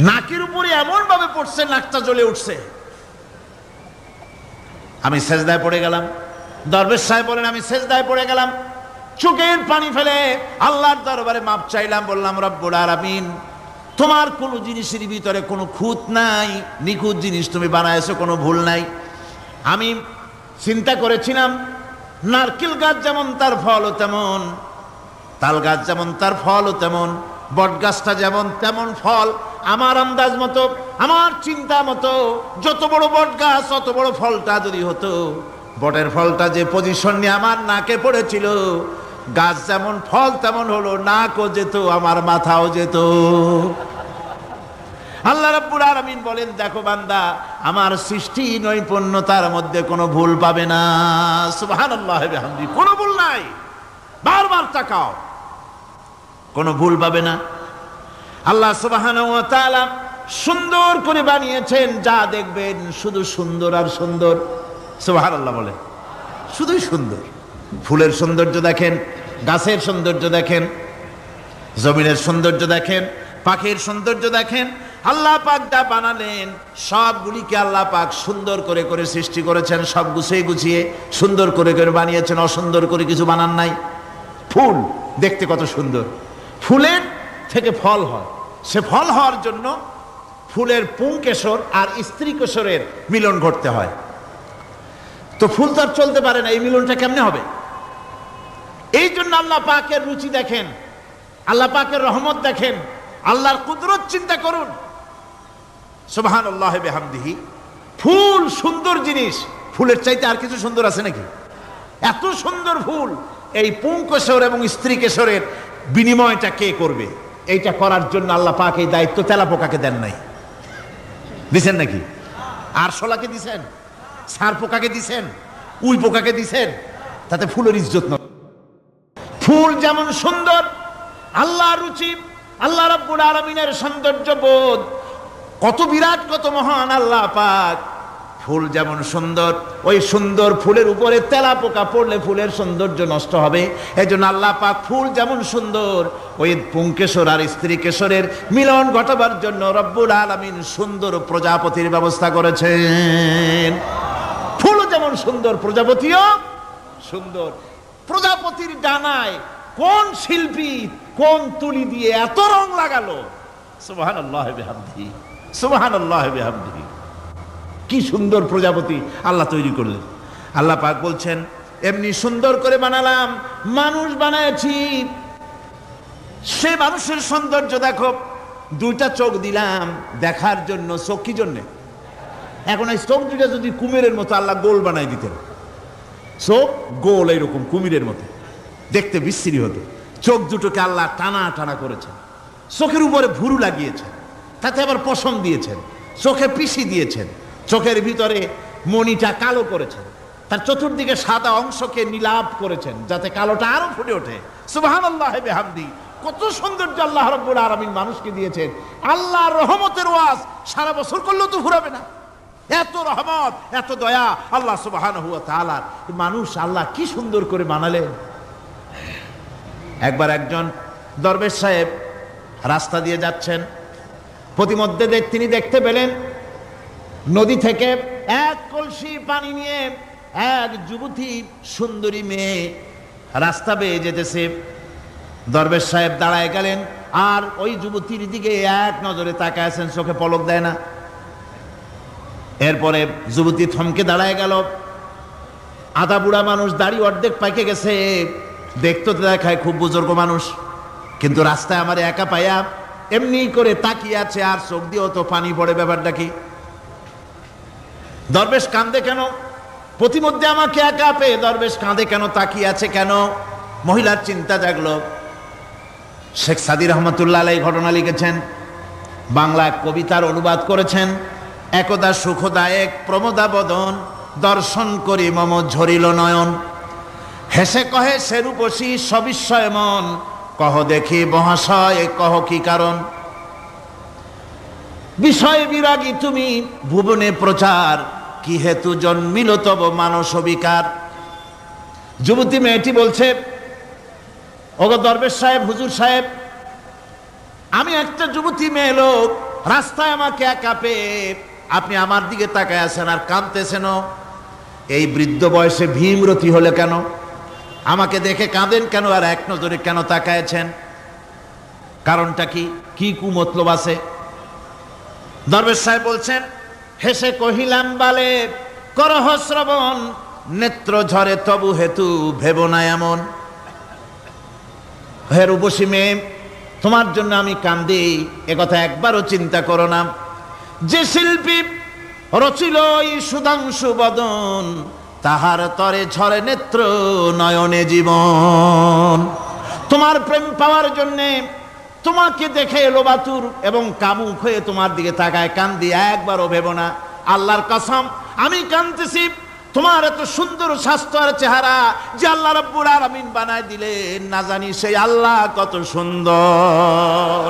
A: নাকের উপরে এমন ভাবে পড়ছে, নাকটা জ্বলে উঠছে। আমি সেজদায় পড়ে গেলাম। দরবেশ সাহেব বলেন, আমি সেজদায় পড়ে গেলাম, চোখের পানি ফেলে আল্লাহর দরবারে মাপ চাইলাম, বললাম, রব্বুল আলামিন, তোমার কোনো জিনিসের ভিতরে কোনো খুঁত নাই, নিখুঁত জিনিস তুমি বানাইছো, কোনো ভুল নাই। আমি চিন্তা করেছিলাম নারকেল গাছ যেমন তার ফলও তেমন, তাল গাছ যেমন তার ফলও তেমন, বট গাছটা যেমন তেমন ফল। আমার আন্দাজ মতো, আমার চিন্তা মতো যত বড় বট গাছ অত বড় ফলটা যদি হতো, বটের ফলটা যে পজিশন নিয়ে আমার নাকে পড়েছিল, গাছ যেমন ফল তেমন হলো, নাকও যেত, আমার মাথাও যেত। আল্লাহ রাব্বুল আলামিন বলেন, দেখো বান্দা, আমার সৃষ্টি নৈপুণ্যতার মধ্যে কোনো ভুল পাবে না। সুবহানাল্লাহ ওয়া বিহামদিহি, কোনো ভুল নাই। বারবার তাকাও, কোনো ভুল পাবে না। আল্লাহ সুবহানাহু ওয়া তাআলা সুন্দর করে বানিয়েছেন, যা দেখবেন শুধু সুন্দর আর সুন্দর। সুবহানাল্লাহ বলে, শুধুই সুন্দর। ফুলের সৌন্দর্য দেখেন, গাছের সৌন্দর্য দেখেন, জমিনের সৌন্দর্য দেখেন, পাখির সৌন্দর্য দেখেন। আল্লাহ পাক যা বানালেন সবগুলিকে আল্লাহ পাক সুন্দর করে করে সৃষ্টি করেছেন, সব গুছিয়ে গুছিয়ে সুন্দর করে করে বানিয়েছেন, অসুন্দর করে কিছু বানান নাই। ফুল দেখতে কত সুন্দর, ফুলের থেকে ফল হয়, সে ফল হওয়ার জন্য ফুলের পুংকেশর আর স্ত্রী কেশরের মিলন ঘটতে হয়। তো ফুল তো আর চলতে পারে না, এই মিলনটা কেমনে হবে? এই জন্য আল্লাহ পাকের রুচি দেখেন, আল্লাহ পাকের রহমত দেখেন, আল্লাহর কুদরত চিন্তা করুন। সুবহানাল্লাহ ওয়া বিহামদিহি। ফুল সুন্দর জিনিস, ফুলের চাইতে আর কিছু সুন্দর আছে নাকি? এত সুন্দর ফুল, এই পুংকেশর এবং স্ত্রী কেশরের বিনিময়টা কে করবে? এইটা করার জন্য আল্লাহ পাক এই দায়িত্ব তেলাপোকাকে দেন নাই, দিছেন নাকি? আরশোলাকে দিছেন, সার পোকাকে দিছেন, উই পোকাকে দিছেন, তাতে ফুলের ইজ্জত নয়। ফুল যেমন সুন্দর, আল্লাহর রুচি, আল্লাহ রাব্বুল আলামিনের সৌন্দর্য বোধ কত বিরাট, কত মহান আল্লাহ পাক। ফুল যেমন সুন্দর, ওই সুন্দর ফুলের উপরে তেলাপোকা পড়লে ফুলের সৌন্দর্য নষ্ট হবে। এই জন্য আল্লাহ পাক ফুল যেমন সুন্দর, ওই পুংকেশর আর স্ত্রী কেশরের মিলন ঘটাবার জন্য রব্বুল আলামিন সুন্দর প্রজাপতির ব্যবস্থা করেছেন। ফুল যেমন সুন্দর, প্রজাপতিও সুন্দর। প্রজাপতির ডানায় কোন শিল্পী কোন তুলি দিয়ে এত রং লাগালো? সুবহানাল্লাহ ওয়া বিহামদিহি, সুবহানাল্লাহ ওয়া বিহামদিহি। কি সুন্দর প্রজাপতি আল্লাহ তৈরি করলেন। আল্লাহ পাক বলছেন, এমনি সুন্দর করে বানালাম, মানুষ বানাইছি, সে মানুষের সৌন্দর্য দেখো। দুইটা চোখ দিলাম দেখার জন্য। চোখ কি জন্যে? এখন এই চোখ দুটা যদি কুমিরের মতো আল্লাহ গোল বানাই দিতেন, চোখ গোল এইরকম কুমিরের মতো দেখতে বিশ্রী হতো। চোখ দুটোকে আল্লাহ টানা টানা করেছেন, চোখের উপরে ভুরু লাগিয়েছেন, তাতে আবার পশম দিয়েছেন, চোখে পিসি দিয়েছেন, চোখের ভিতরে মণিটা কালো করেছেন, তার চতুর্দিকে সাদা অংশকে নীলাভ করেছেন যাতে কালোটা আরো ফুটে ওঠে। সুবহানাল্লাহ ওয়া বিহামদিহি। কত সৌন্দর্য আল্লাহ রাব্বুল আলামিন মানুষকে দিয়েছেন। আল্লাহর রহমতের ওয়াজ সারা বছর করলেও তো ফুরাবে না, এত রহমত, এত দয়া আল্লাহ সুবহানাহু ওয়া তাআলার। মানুষ আল্লাহ কি সুন্দর করে বানালেন। একবার একজন দরবেশ সাহেব রাস্তা দিয়ে যাচ্ছেন, প্রতিমধ্যে তিনি দেখতে পেলেন নদী থেকে এক কলসি পানি নিয়ে এক যুবতী সুন্দরী মেয়ে রাস্তা বেয়ে যেতেছে। দরবেশ সাহেব দাঁড়ায় গেলেন আর ওই যুবতীর দিকে এক নজরে তাকায় আছেন, চোখে পলক দেয় না। এরপরে যুবতী থমকে দাঁড়ায় গেল। আধা বুড়া মানুষ, দাড়ি অর্ধেক পাইকে গেছে, দেখতে দেখায় খুব বুজুর্গ মানুষ, কিন্তু রাস্তায় আমার একা পাইয়া এমনি করে তাকিয়ে আছে আর চোখ দিয়েও তো পানি পড়ে। ব্যাপারটা কি? দরবেশ কাঁদে কেন? প্রতিমধ্যে আমাকে একা পেয়ে দরবেশ কাঁদে কেন, তাকিয়ে আছে কেন? মহিলার চিন্তা জাগলো। শেখ সাদি রহমতুল্লাহ আলাইহি ঘটনা লিখেছেন, বাংলা কবিতার অনুবাদ করেছেন। একদা সুখদায়ক প্রমোদা বদন, দর্শন করি মম ঝরিল নয়ন। হেসে কহে সেরূপসী সবিস্ময় মন, কহ দেখি মহাশয় কহ কি কারণ। বিষয় বিরাগী তুমি ভুবনে প্রচার, কি হেতু জন্মিল তব মানস বিকার। যুবতী মেয়েটি বলছে, ওগো দরবেশ সাহেব, হুজুর সাহেব, আমি একটা যুবতী মেয়ে লোক, রাস্তায় আমাকে একা পেয়ে আপনি আমার দিকে তাকায় আছেন আর কাঁদতেছেন। এই বৃদ্ধ বয়সে ভীমরতি হলে কেন? আমাকে দেখে কাঁদেন কেন আর এক নজরে কেন তাকায়ছেন? কারণটা কি? কি কুমতলব আছে? দরবেশ সাহেব বলছেন, হেসে কহিলাম বালে করহ শ্রবণ, নেত্র ঝরে তবু হেতু ভেব না এমন। হে রূপসী মেয়ে, তোমার জন্য আমি কান্দি, একথা একবারও চিন্তা করো না। যে শিল্পী রচিল এই সুধাংশু বদন, তাহার তরে ঝরে নেত্র নয়নে জীবন। তোমার প্রেম পাওয়ার জন্যে, তোমাকে দেখে লোবাতুর এবং কামুক হয়ে তোমার দিকে তাকায় কান্দি, একবারও ভেব না। আল্লাহর কসম, আমি কাঁদতেছি তোমার এত সুন্দর স্বাস্থ্য আর চেহারা যে আল্লাহ রাব্বুল আলামিন বানায় দিলেন, না জানি সেই আল্লাহ কত সুন্দর।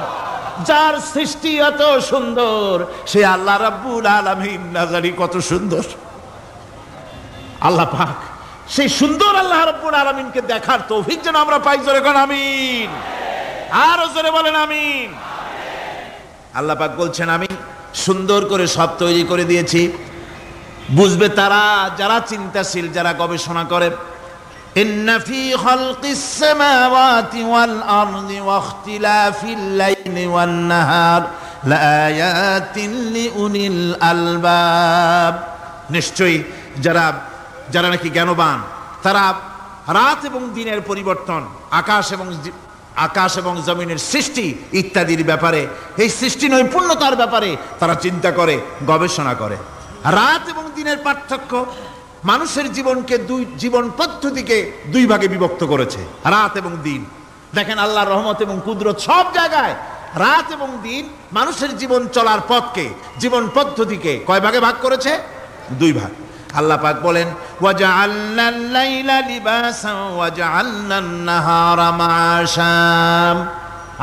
A: যার সৃষ্টি এত সুন্দর সেই আল্লাহ রাব্বুল আলামিন না জানি কত সুন্দর। আল্লাহ পাক সেই সুন্দর আল্লাহ রাব্বুল আলামিনকে দেখার তৌফিক যেন আমরা পাই। জোরে কোন আমিন, আর জোরে বলেন আমিন। আল্লাহ পাক বলছেন, আমি সুন্দর করে সব তৈরি করে দিয়েছি। বুঝবে তারা যারা চিন্তাশীল, যারা গবেষণা করে। ইন্না ফি খালকিস সামাওয়াতি ওয়াল আরদি ওয়া ইখতিলাফিল লাইলি ওয়ান নাহার লাআয়াতিন লিউলিল আলবাব। নিশ্চয়ই যারা নাকি জ্ঞানবান, তারা রাত এবং দিনের পরিবর্তন, আকাশ এবং জমিনের সৃষ্টি ইত্যাদির ব্যাপারে, এই সৃষ্টি নৈপুণ্যতার ব্যাপারে তারা চিন্তা করে, গবেষণা করে। রাত এবং দিনের পার্থক্য মানুষের জীবনকে জীবন পদ্ধতিকে দুই ভাগে বিভক্ত করেছে, রাত এবং দিন। দেখেন আল্লাহর রহমত এবং কুদরত সব জায়গায় রাত এবং দিন মানুষের জীবন চলার পথকে, জীবন পদ্ধতিকে কয় ভাগে ভাগ করেছে? দুই ভাগ। আল্লাহ পাক বলেন, ওয়াজআলনাল লাইলা লিবাসান ওয়াজআলনান নাহারা মাআশা।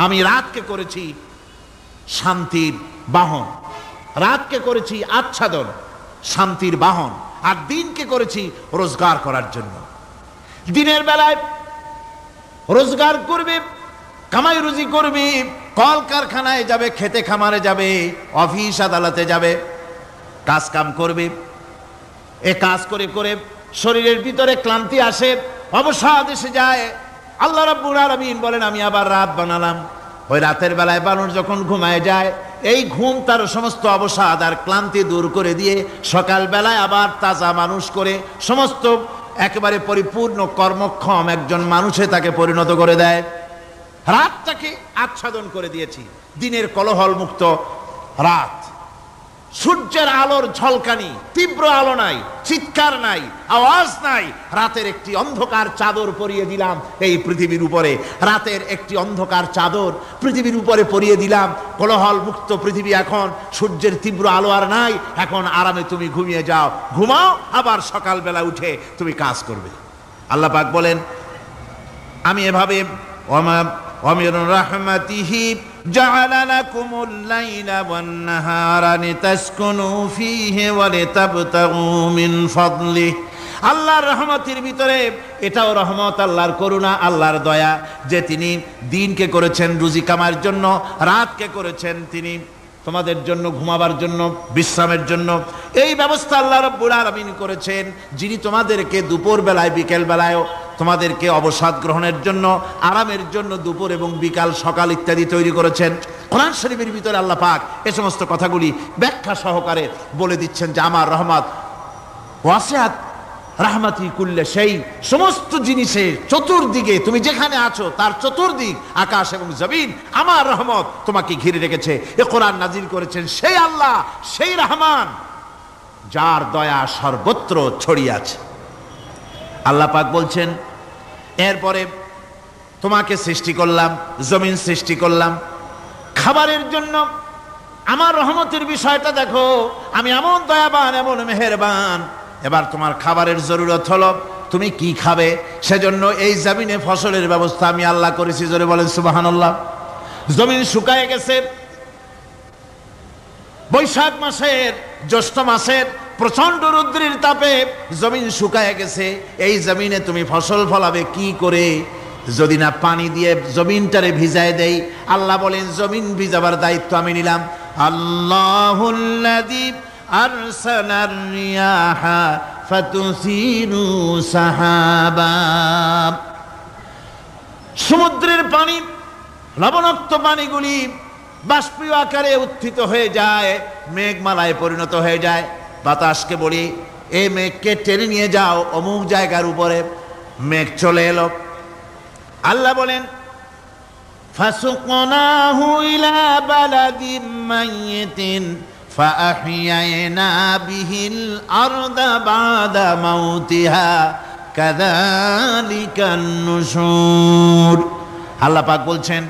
A: আমি রাতকে করেছি শান্তির বাহন, রাতকে করেছি আচ্ছাদন, শান্তির বাহন, আর দিনকে করেছি রোজগার করার জন্য। দিনের বেলায় রোজগার করবে, কামাই রুজি করবে, কল কারখানায় যাবে, খেতে খামারে যাবে, অফিস আদালতে যাবে, কাজ কাম করবে। এ কাজ করে করে শরীরের ভিতরে ক্লান্তি আসে, অবসাদ এসে যায়। আল্লাহ রাব্বুল আলামিন বলেন, আমি আবার রাত বানালাম। ওই রাতের বেলায় মানুষ যখন ঘুমায় যায়, এই ঘুম তার সমস্ত অবসাদ আর ক্লান্তি দূর করে দিয়ে সকাল বেলায় আবার তাজা মানুষ করে, সমস্ত একেবারে পরিপূর্ণ কর্মক্ষম একজন মানুষে তাকে পরিণত করে দেয়। রাতটাকে আচ্ছাদন করে দিয়েছি, দিনের কোলাহল মুক্ত রাত। সূর্যের আলোর ঝলকানি, তীব্র আলো নাই, চিৎকার নাই, আওয়াজ নাই। রাতের একটি অন্ধকার চাদর পরিয়ে দিলাম এই পৃথিবীর উপরে, রাতের একটি অন্ধকার চাদর পৃথিবীর উপরে পরিয়ে দিলাম। কোলাহল মুক্ত পৃথিবী এখন, সূর্যের তীব্র আলো আর নাই। এখন আরামে তুমি ঘুমিয়ে যাও, ঘুমাও, আবার সকালবেলা উঠে তুমি কাজ করবে। আল্লাহ পাক বলেন, আমি এভাবে ومن رحمته جعل لكم الليل والنهار لتسكنوا فيه ولتبتغوا من فضله। আল্লাহর রহমতের ভিতরে এটাও রহমত, আল্লাহর করুণা, আল্লাহর দয়া যে তিনি দিনকে করেছেন রুজি কামার জন্য, রাতকে করেছেন তিনি তোমাদের জন্য ঘুমাবার জন্য, বিশ্রামের জন্য। এই ব্যবস্থা আল্লাহ রাব্বুল আলামিন করেছেন, যিনি তোমাদেরকে দুপুর বেলায়, বিকেল বেলায়ও তোমাদেরকে অবসাদ গ্রহণের জন্য, আরামের জন্য দুপুর এবং বিকাল, সকাল ইত্যাদি তৈরি করেছেন। কোরআন শরীফের ভিতরে আল্লাহ পাক এ সমস্ত কথাগুলি ব্যাখ্যা সহকারে বলে দিচ্ছেন যে আমার রহমত ওয়াসিআত রাহমাতি কুল্লে, সেই সমস্ত জিনিসে চতুর্দিকে তুমি যেখানে আছো তার চতুর্দিক, আকাশ এবং জমিন, আমার রহমত তোমাকে ঘিরে রেখেছে। এ কোরআন নাজিল করেছেন সেই আল্লাহ, সেই রহমান, যার দয়া সর্বত্র ছড়িয়ে আছে। আল্লাহ পাক বলছেন, এরপরে তোমাকে সৃষ্টি করলাম, জমিন সৃষ্টি করলাম খাবারের জন্য। আমার রহমতের বিষয়টা দেখো, আমি এমন দয়াবান, এমন মেহেরবান। এবার তোমার খাবারের জরুরত হলো, তুমি কি খাবে? সেজন্য এই জমিনে ফসলের ব্যবস্থা আমি আল্লাহ করেছি। জোরে বলেন সুবহানাল্লাহ। জমিন শুকায় গেছে, বৈশাখ মাসের, জ্যৈষ্ঠ মাসের প্রচন্ড রৌদ্রের তাপে জমিন শুকায় গেছে। এই জমিনে তুমি ফসল ফলাবে কি করে? যদি না পানি দিয়ে জমিনটারে ভিজায় দেই। আল্লাহ বলেন, জমিন ভিজাবার দায়িত্ব আমি নিলাম। আল্লাহুল্লাযী আরসালার রিয়াহা ফাতুসিরু সাহাবা। সমুদ্রের পানি লবণাক্ত পানিগুলি বাষ্পীয় আকারে উত্থিত হয়ে যায়, মেঘমালায় পরিণত হয়ে যায়। বাতাসকে বলি, এই মেঘকে টেনে নিয়ে যাও অমুক জায়গার উপরে। মেঘ চলে এলো। আল্লাহ বলেন, ফাসুকনাহু ইলা বালাদিন মাইয়িতিন ফাআহইয়ানা বিহিল আরদা বাদা মাউতিহা কাযালিকান নুশুর। আল্লাহ পাক বলছেন,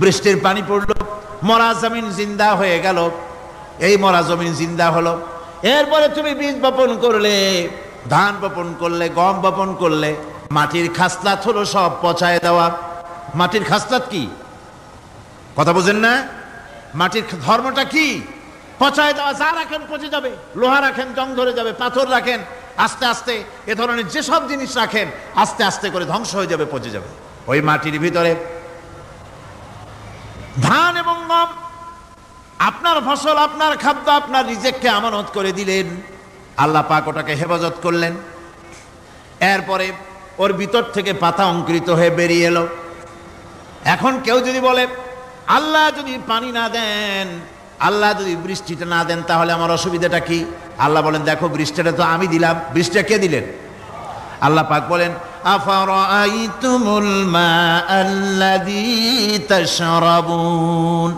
A: বৃষ্টির পানি পড়লো, মরা জমিন জিন্দা হয়ে গেল। এই মরা জমিন জিন্দা হলো। এরপরে তুমি বীজ বপন করলে, ধান বপন করলে, গম বপন করলে, মাটির খাসলাত হলো সব পচায় দেওয়া। মাটির খাসলাত কি? কথা বুঝেন না? মাটির ধর্মটা কি? পচায় দেওয়া। যা রাখেন পচে যাবে। লোহা রাখেন জং ধরে যাবে, পাথর রাখেন আস্তে আস্তে, এ ধরনের যেসব জিনিস রাখেন আস্তে আস্তে করে ধ্বংস হয়ে যাবে, পচে যাবে। ওই মাটির ভিতরে ধান এবং গম, আপনার ফসল, আপনার খাদ্য, আপনার রিজেককে আমানত করে দিলেন। আল্লাহ পাক ওটাকে হেফাজত করলেন। এরপরে ওর ভিতর থেকে পাতা অঙ্কুরিত হয়ে বেরিয়ে এলো। এখন কেউ যদি বলে, আল্লাহ যদি পানি না দেন, আল্লাহ যদি বৃষ্টিটা না দেন, তাহলে আমার অসুবিধাটা কি? আল্লাহ বলেন, দেখো বৃষ্টিটা তো আমি দিলাম। বৃষ্টিটা কে দিলেন? আল্লাহ পাক বলেন, আফারাআইতুমুল মাআল্লাযী তাশরাবুন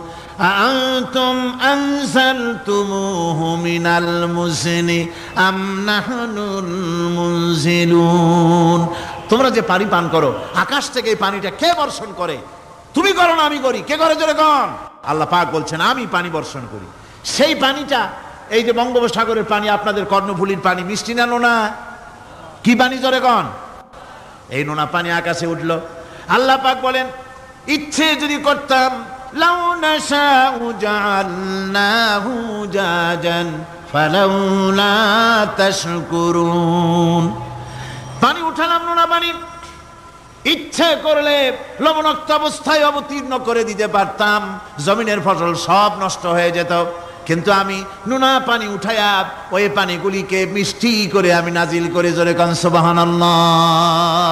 A: আআনতুম আনজালতুমূহু মিনাল মুজনি আম নাহনুল মুনজিলুন। তোমরা যে পানি পান করো, আকাশ থেকে এই পানিটা কে বর্ষণ করে? তুমি করো না আমি করি? কে করে জোরে কন? আল্লাহ পাক বলছেন, আমি পানি বর্ষণ করি। সেই পানিটা, এই যে বঙ্গোপসাগরের পানি, আপনাদের কর্ণফুলীর পানি, মিষ্টি না নোনা? কি পানি জোরে কন? এই নোনা পানি আকাশে উঠলো। আল্লাহ পাক বলেন, ইচ্ছে যদি করতাম, লাউ নাশাউ জাআলনাহু জাজান ফালাউলা তাশকুরুন। পানি উঠালাম, নোনা পানি, ইচ্ছে করলে লবণাক্ত অবস্থায় অবতীর্ণ করে দিতে পারতাম, জমিনের ফসল সব নষ্ট হয়ে যেত। কিন্তু আমি নোনা পানি উঠায়া ওই পানিগুলিকে মিষ্টি করে আমি নাজিল করে, জোরে কান সুবহানাল্লাহ,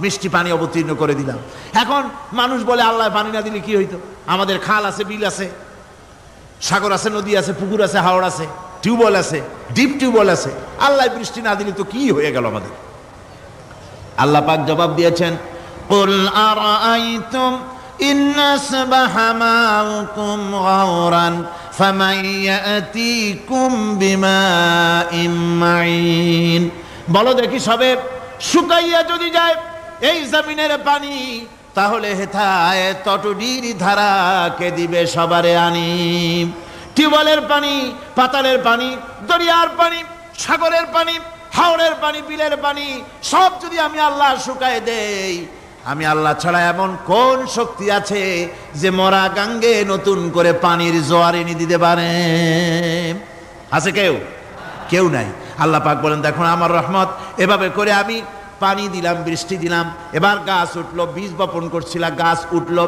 A: মিষ্টি পানি অবতীর্ণ করে দিলাম। এখন মানুষ বলে, আল্লাহ পানি না দিলে কি হইতো? আমাদের খাল আছে, বিল আছে, সাগর আছে, নদী আছে, পুকুর আছে, হাওড় আছে, টিউবওয়েল আছে, ডিপ টিউবওয়েল আছে। আল্লাহ বৃষ্টি না দিলে তো কি হয়ে গেল আমাদের? আল্লাহ পাক জবাব দিয়েছেন, কুল আরাআইতুম ইন আসবাহা মাউকুম গাওরান ফামান ইয়াতিকুম বিমাইন মাইন। বলো দেখি, সবে শুকাইয়া যদি যায় এই জমিনের পানি, তাহলে হেথায় তটডির ধারা কে দিবে সবারে আনি? টিউবওয়েলের পানি, পাতালের পানি, দরিয়ার পানি, সাগরের পানি, হাওড়ের পানি, বিলের পানি, সব যদি আমি আল্লাহ শুকায় দেই, আমি আল্লাহ ছাড়া এমন কোন শক্তি আছে যে মরা গাঙ্গে নতুন করে পানির জোয়ার এনে দিতে পারে? আছে কেউ? কেউ নাই। আল্লাহ পাক বলেন, দেখুন আমার রহমত, এভাবে করে আমি পানি দিলাম, বৃষ্টি দিলাম, এবার গাছ উঠলো। বীজ বপন করছিলাম, গাছ উঠলো।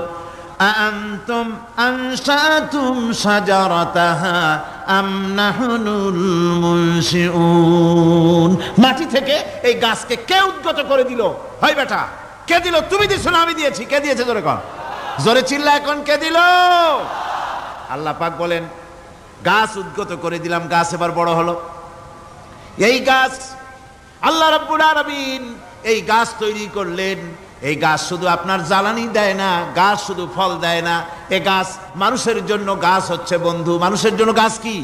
A: আনতুম আনশাতুম শাজারাতাহা আম নাহনুল মুনশিউন। মাটি থেকে এই গাছকে কে উদ্গত করে দিল? হয় বেটা, কে দিল? তুমি দিছো না আমি দিয়েছি? কে দিয়েছে জোরে কর, জোরে চিল্লা এখন, কে দিল? আল্লাহ পাক বলেন, গাছ উদ্গত করে দিলাম, গাছ এবার বড় হলো। এই গাছ আল্লাহ রাব্বুল আলামিন এই গাছ তৈরি করলেন। এই গাছ শুধু আপনার জ্বালানি দেয় না, গাছ শুধু ফল দেয় না, এই গাছ মানুষের জন্য, গাছ হচ্ছে বন্ধু। মানুষের জন্য গাছ কি?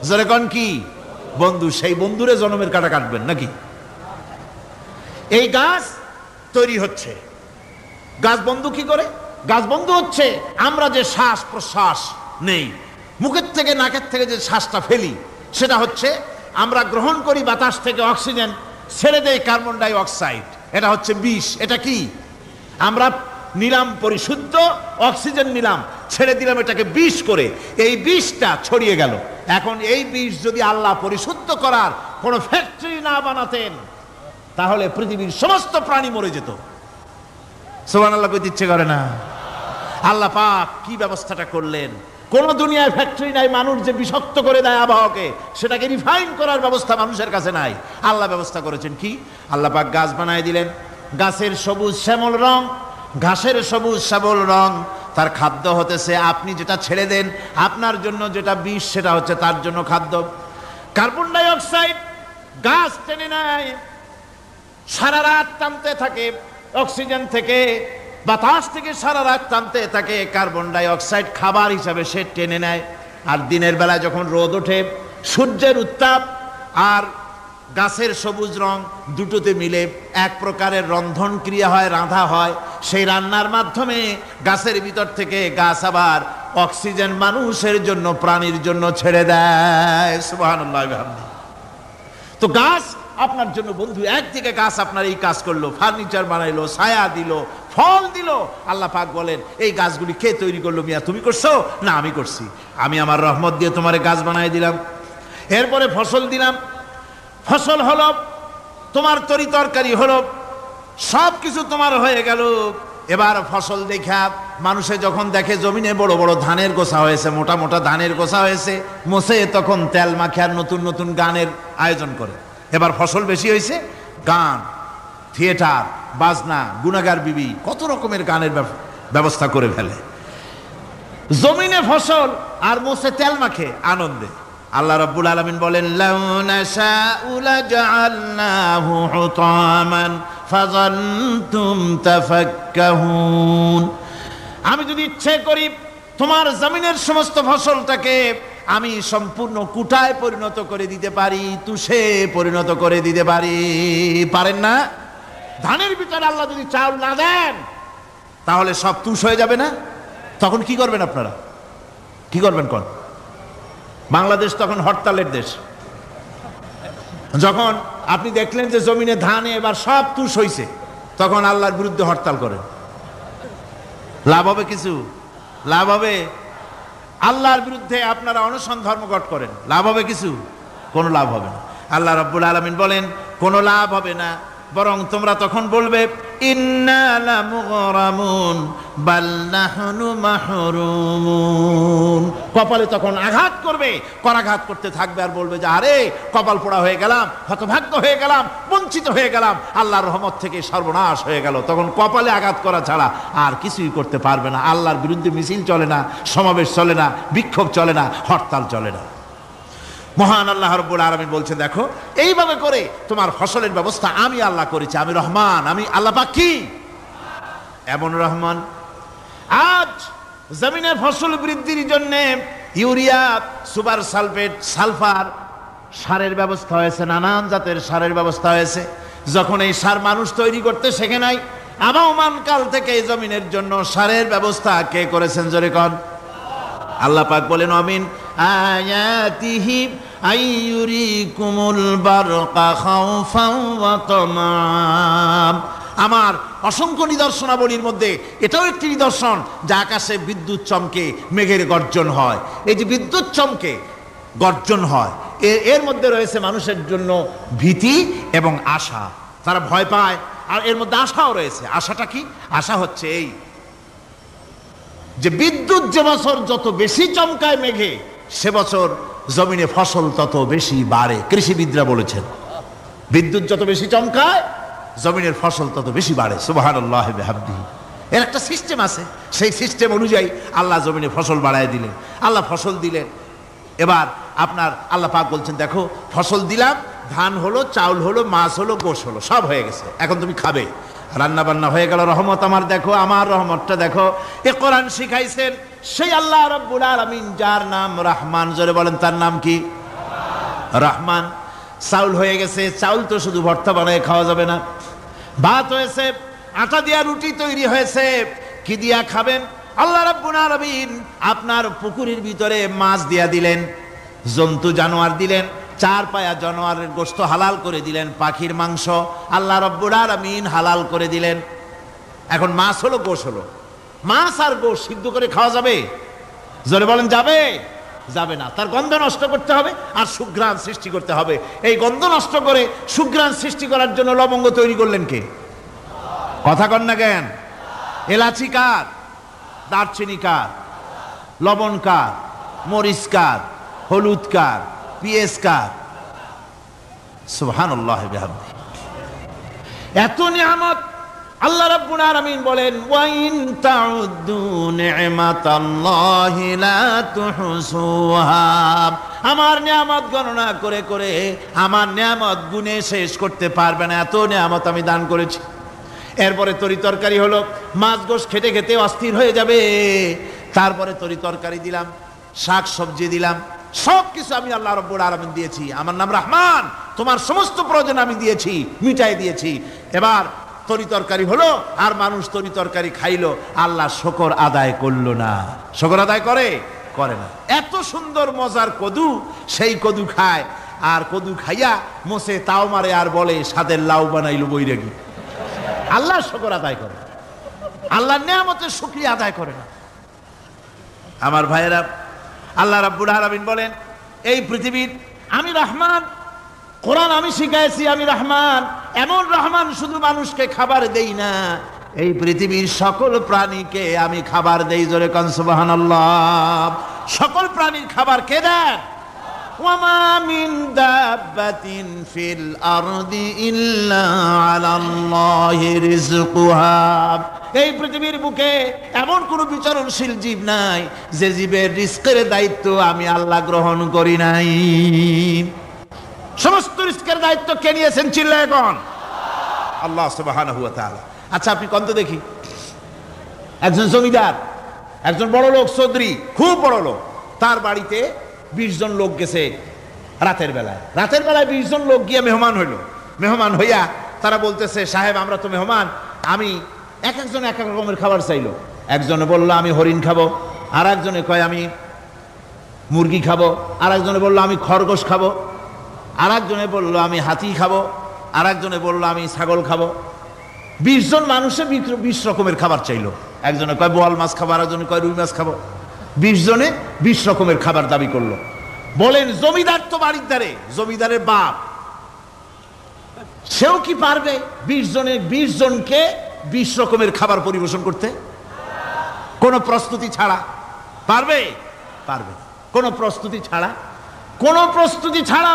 A: জোরে কোন কি? বন্ধু। সেই বন্ধুরে জন্মের কাটা কাটবেন নাকি? এই গাছ তৈরি হচ্ছে। গাছ বন্ধু কি করে? গাছ বন্ধু হচ্ছে আমরা যে শ্বাস প্রশ্বাস নেই, মুখের থেকে নাকের থেকে যে শ্বাসটা ফেলি, সেটা হচ্ছে আমরা গ্রহণ করি বাতাস থেকে অক্সিজেন, ছেড়ে দেয় কার্বন ডাই অক্সাইড। এটা হচ্ছে বিষ। এটা কি? আমরা নিলাম পরিশুদ্ধ অক্সিজেন, নিলাম, ছেড়ে দিলাম এটাকে বিষ করে, এই বিষটা ছড়িয়ে গেল। এখন এই বিষ যদি আল্লাহ পরিশুদ্ধ করার কোনো ফ্যাক্টরি না বানাতেন, তাহলে পৃথিবীর সমস্ত প্রাণী মরে যেত। সুবহানাল্লাহ কইতে ইচ্ছে করে না? আল্লাহ পাক কি ব্যবস্থাটা করলেন! কোন দুনিয়ায় ফ্যাক্টরি নাই, মানুষ যে বিষাক্ত করে দেয় আবহাওয়াকে, সেটাকে রিফাইন করার ব্যবস্থা মানুষের কাছে নাই। আল্লাহ ব্যবস্থা করেছেন কি? আল্লাহ পাক গাছ বানায় দিলেন। গাছের সবুজ শ্যামল রং, ঘাসের সবুজ শ্যামল রং, তার খাদ্য হতেছে আপনি যেটা ছেড়ে দেন, আপনার জন্য যেটা বিষ সেটা হচ্ছে তার জন্য খাদ্য। কার্বন ডাই অক্সাইড গাছ টেনে নেয়, সারা রাত টানতে থাকে অক্সিজেন থেকে, বাতাস থেকে সারা রাত টানতে থাকে কার্বন ডাই অক্সাইড, খাবার হিসাবে সে টেনে নেয়। আর দিনের বেলা যখন রোদ ওঠে, সূর্যের উত্তাপ আর গাছের সবুজ রং দুটোতে মিলে এক প্রকারের রন্ধন ক্রিয়া হয়, রাঁধা হয়। সেই রান্নার মাধ্যমে গাছের ভিতর থেকে গাছ আবার অক্সিজেন মানুষের জন্য, প্রাণীর জন্য ছেড়ে দেয়। সুবহানাল্লাহ। তো গাছ আপনার জন্য বন্ধু। একদিকে গাছ আপনার এই কাজ করলো, ফার্নিচার বানাইলো, ছায়া দিল, ফল দিল। আল্লাহ পাক বলেন এই গাছগুলি কে তৈরি করলো? মিয়া তুমি করছো না আমি করছি। আমি আমার রহমত দিয়ে তোমারে গাছ বানাই দিলাম। এরপরে ফসল দিলাম, ফসল হলো, তোমার তরি তরকারি হলো, সব কিছু তোমার হয়ে গেল। এবার ফসল দেখা মানুষে যখন দেখে জমিনে বড় বড় ধানের গোছা হয়েছে, মোটা মোটা ধানের গোছা হয়েছে, মোছে তখন তেল মাখিয়ার নতুন নতুন গানের আয়োজন করে। এবার ফসল বেশি হয়েছে, গান, থিয়েটার, বাজনা, গুনাগার বিবি, কত রকমের গানের ব্যবস্থা করে ফেলে। জমিনে ফসল আর মোছে তেল মাখে আনন্দে। আল্লাহ রাব্বুল আলামিন বলেন লাউ নাশাউ লাজআলনাহু হুতামান ফাযানতুম তাফাক্কাহুন। আমি যদি ইচ্ছে করি তোমার জমিনের সমস্ত ফসলটাকে আমি সম্পূর্ণ কুটায় পরিণত করে দিতে পারি, তুষে পরিণত করে দিতে পারি। পারেন না? ধানের ভিতরে আল্লাহ যদি চাউল না দেন তাহলে সব তুষ হয়ে যাবে না? তখন কি করবেন আপনারা? কি করবেন কোন? বাংলাদেশ তখন হরতালের দেশ। যখন আপনি দেখলেন যে জমিনে ধানে এবার সব তুষ হইছে, তখন আল্লাহর বিরুদ্ধে হরতাল করেন। লাভ হবে কিছু? লাভ হবে? আল্লাহর বিরুদ্ধে আপনারা অনশন ধর্মঘট করেন, লাভ হবে কিছু? কোনো লাভ হবে না। আল্লাহ রাব্বুল আলামিন বলেন কোনো লাভ হবে না, বরং তোমরা তখন বলবে ইন্না লামুগরামুন বাল নাহনু মাহরুমুন। কপালে তখন আঘাত করবে, করাঘাত করতে থাকবে আর বলবে যে আরে কপাল পোড়া হয়ে গেলাম, হতভাগ্য হয়ে গেলাম, বঞ্চিত হয়ে গেলাম, আল্লাহর রহমত থেকে সর্বনাশ হয়ে গেল। তখন কপালে আঘাত করা ছাড়া আর কিছুই করতে পারবে না। আল্লাহর বিরুদ্ধে মিছিল চলে না, সমাবেশ চলে না, বিক্ষোভ চলে না, হরতাল চলে না। মহান আল্লাহ রাব্বুল আলামিন বলছেন দেখো এইভাবে করে তোমার ফসলের ব্যবস্থা আমি আল্লাহ করেছি। আমি রহমান, আমি আল্লাহ পাক কি এমন রহমান। আজ জমিনে ফসল বৃদ্ধির জন্য ইউরিয়া, সুপার সালফেট, সালফার সারের ব্যবস্থা হয়েছে, নানান জাতের সারের ব্যবস্থা হয়েছে। যখন এই সার মানুষ তৈরি করতে শেখে নাই, আবহমান কাল থেকে এই জমিনের জন্য সারের ব্যবস্থা কে করেছেন? জোরে কোন? আল্লাহ পাক বলেন আমিন আয়াতিহি আইয়ুরিকুমুল বারকা খাউফান ওয়া তামাম। আমার অসংখ্য নিদর্শনাবলীর মধ্যে এটাও একটি নিদর্শন যে আকাশে বিদ্যুৎ চমকে মেঘের গর্জন হয়। এই যে বিদ্যুৎ চমকে গর্জন হয়, এর মধ্যে রয়েছে মানুষের জন্য ভীতি এবং আশা। তারা ভয় পায়, আর এর মধ্যে আশাও রয়েছে। আশাটা কি? আশা হচ্ছে এই যে বিদ্যুৎ যে বছর যত বেশি চমকায় মেঘে, সে বছর জমিনে ফসল তত বেশি বাড়ে। কৃষিবিদরা বলেছেন বিদ্যুৎ যত বেশি চমকায় জমিনের ফসল তত বেশি বাড়ে। সুবহানাল্লাহি ওয়া বিহামদিহি। এর একটা সিস্টেম আছে, সেই সিস্টেম অনুযায়ী আল্লাহ জমিনে ফসল বাড়ায় দিলেন। আল্লাহ ফসল দিলেন। এবার আপনার আল্লাহ পাক বলছেন দেখো ফসল দিলাম, ধান হলো, চাউল হলো, মাছ হলো, গোশ হলো, সব হয়ে গেছে, এখন তুমি খাবে। রান্না বান্না হয়ে গেল। রহমত আমার দেখো, আমার রহমতটা দেখো। এ কোরআন শিখাইছেন সেই আল্লাহ রাব্বুল আলামিন, যার নাম রহমান। জোরে বলেন তার নাম কি? রহমান। চাউল হয়ে গেছে, চাউল তো শুধু ভর্তা বানায় খাওয়া যাবে না। ভাত হয়েছে, আটা দিয়া রুটি তৈরি হয়েছে, কি দিয়া খাবেন? আল্লাহ রাব্বুল আলামিন আপনার পুকুরের ভিতরে মাছ দিয়া দিলেন, জন্তু জানোয়ার দিলেন, চার পায়া জানোয়ারের গোশত হালাল করে দিলেন, পাখির মাংস আল্লাহ রাব্বুল আলামিন হালাল করে দিলেন। এখন মাছ হলো, গোশ হলো। মাছ আর গোশ সিদ্ধ করে খাওয়া যাবে? জোরে বলেন যাবে? যাবে না। তার গন্ধ নষ্ট করতে হবে আর সুঘ্রাণ সৃষ্টি করতে হবে। এই গন্ধ নষ্ট করে সুঘ্রাণ সৃষ্টি করার জন্য লবঙ্গ তৈরি করলেন কে? কথা কন না কেন? এলাচি কার? দারচিনি কার? লবণ কার? মরিচ কার? হলুদ কার? পিএস কার? সুবহানাল্লাহি ওয়া বিহামদিহি। এত নিয়ামত আল্লাহ রাব্বুল আলামিন বলেন, ওয়া ইন তাউদ্দু নি'মাতাল্লাহি লা তুহসুহা, আমার নিয়ামত গণনা করে করে আমার নিয়ামত গুণে শেষ করতে পারবে না, এত নিয়ামত আমি দান করেছি। এরপরে তরি তরকারি হলো, মাছ গোশ খেতে খেতে অস্থির হয়ে যাবে, তারপরে তরি তরকারি দিলাম, শাক সবজি দিলাম, সব কিছু আমি আল্লাহ রাব্বুল আলামিন দিয়েছি। আমার নাম রহমান, তোমার সমস্ত প্রয়োজন আমি দিয়েছি, মিটাই দিয়েছি। এবার তরি তরকারি হলো, আর মানুষ তরি তরকারি খাইলো, আল্লাহ শুকর আদায় করলো না। শুকর আদায় করে না। এত সুন্দর মজার কদু, সেই কদু খায়, আর কদু খাইয়া মোসে তাও মারে, আর বলে স্বাদের লাউ বানাইলো বৈরাগী। আল্লাহ শুকর আদায় করে, আল্লাহর নিয়ামতের শুকরিয়া আদায় করে না। আমার ভাইয়েরা, আল্লাহ রাব্বুল আলামিন বলেন, এই পৃথিবীর আমি রহমান, কোরআন আমি শিখাইছি আমি রহমান। এমন রহমান শুধু মানুষকে খাবার দেই না, এই পৃথিবীর সকল প্রাণীকে আমি খাবার দেই। জোরে কান সুবহানাল্লাহ। সকল প্রাণীর খাবার কে দেন? ওয়ামা মিন দাব্বাতিন ফিল আরদি ইল্লা আলাল্লাহি রিজকুহা, এই পৃথিবীর বুকে এমন কোন বিচরণশীল জীব নাই যে জীবের রিজকের দায়িত্ব আমি আল্লাহ গ্রহণ করি নাই। সমস্ত রিজকের দায়িত্ব কে নিয়েছেন? চিল্লায় এখন আল্লাহ সুবহানাহু ওয়া তাআলা। আচ্ছা আপনি কোন তো দেখি, একজন জমিদার, একজন বড় লোক, চৌধুরী, খুব বড় লোক, তার বাড়িতে 20 জন লোক গেছে রাতের বেলায়। 20 জন লোক গিয়ে মেহমান হইল। মেহমান হইয়া তারা বলতেছে, সাহেব আমরা তো মেহমান, আমি একজন এক এক রকমের খাবার চাইলো। একজনে বললো আমি হরিণ খাবো, আর একজনে কয় আমি মুরগি খাবো, আর একজনে বললো আমি খরগোশ খাবো, আর একজনে বললো আমি হাতি খাবো, আর একজনে বললো আমি ছাগল খাবো। 20 জন মানুষের 20 রকমের খাবার চাইলো। একজনে কয় বোয়াল মাছ খাবো, আর একজনে কয় রুই মাছ খাবো। 20 জনে 20 রকমের খাবার দাবি করলো। বলেন জমিদার তো বাড়ির ধারে, জমিদারের বাপ, সেও কি পারবে 20 জনকে 20 রকমের খাবার পরিবেশন করতে? কোনো প্রস্তুতি ছাড়া পারবে? কোনো প্রস্তুতি ছাড়া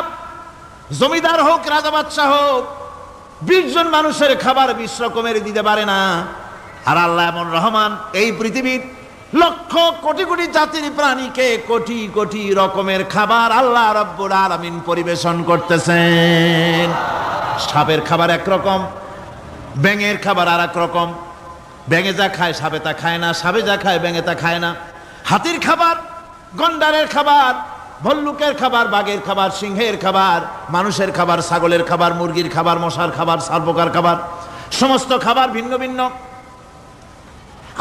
A: জমিদার হোক, রাজা বাদশাহ হোক, 20 জন মানুষের খাবার 20 রকমের দিতে পারে না। আর আল্লাহ এমন রহমান, এই পৃথিবীর লক্ষ কোটি কোটি জাতির প্রাণীকে কোটি কোটি রকমের খাবার আল্লাহ রাব্বুল আলামিন পরিবেশন করতেছেন। সাপের খাবার একরকম, ব্যাঙের খাবার আর এক রকম। ব্যাঙে যা খায় সাপে তা খায় না, সাপে যা খায় ব্যাঙে তা খায় না। হাতির খাবার, গন্ডারের খাবার, ভল্লুকের খাবার, বাঘের খাবার, সিংহের খাবার, মানুষের খাবার, ছাগলের খাবার, মুরগির খাবার, মশার খাবার, সারপোকার খাবার, সমস্ত খাবার ভিন্ন ভিন্ন।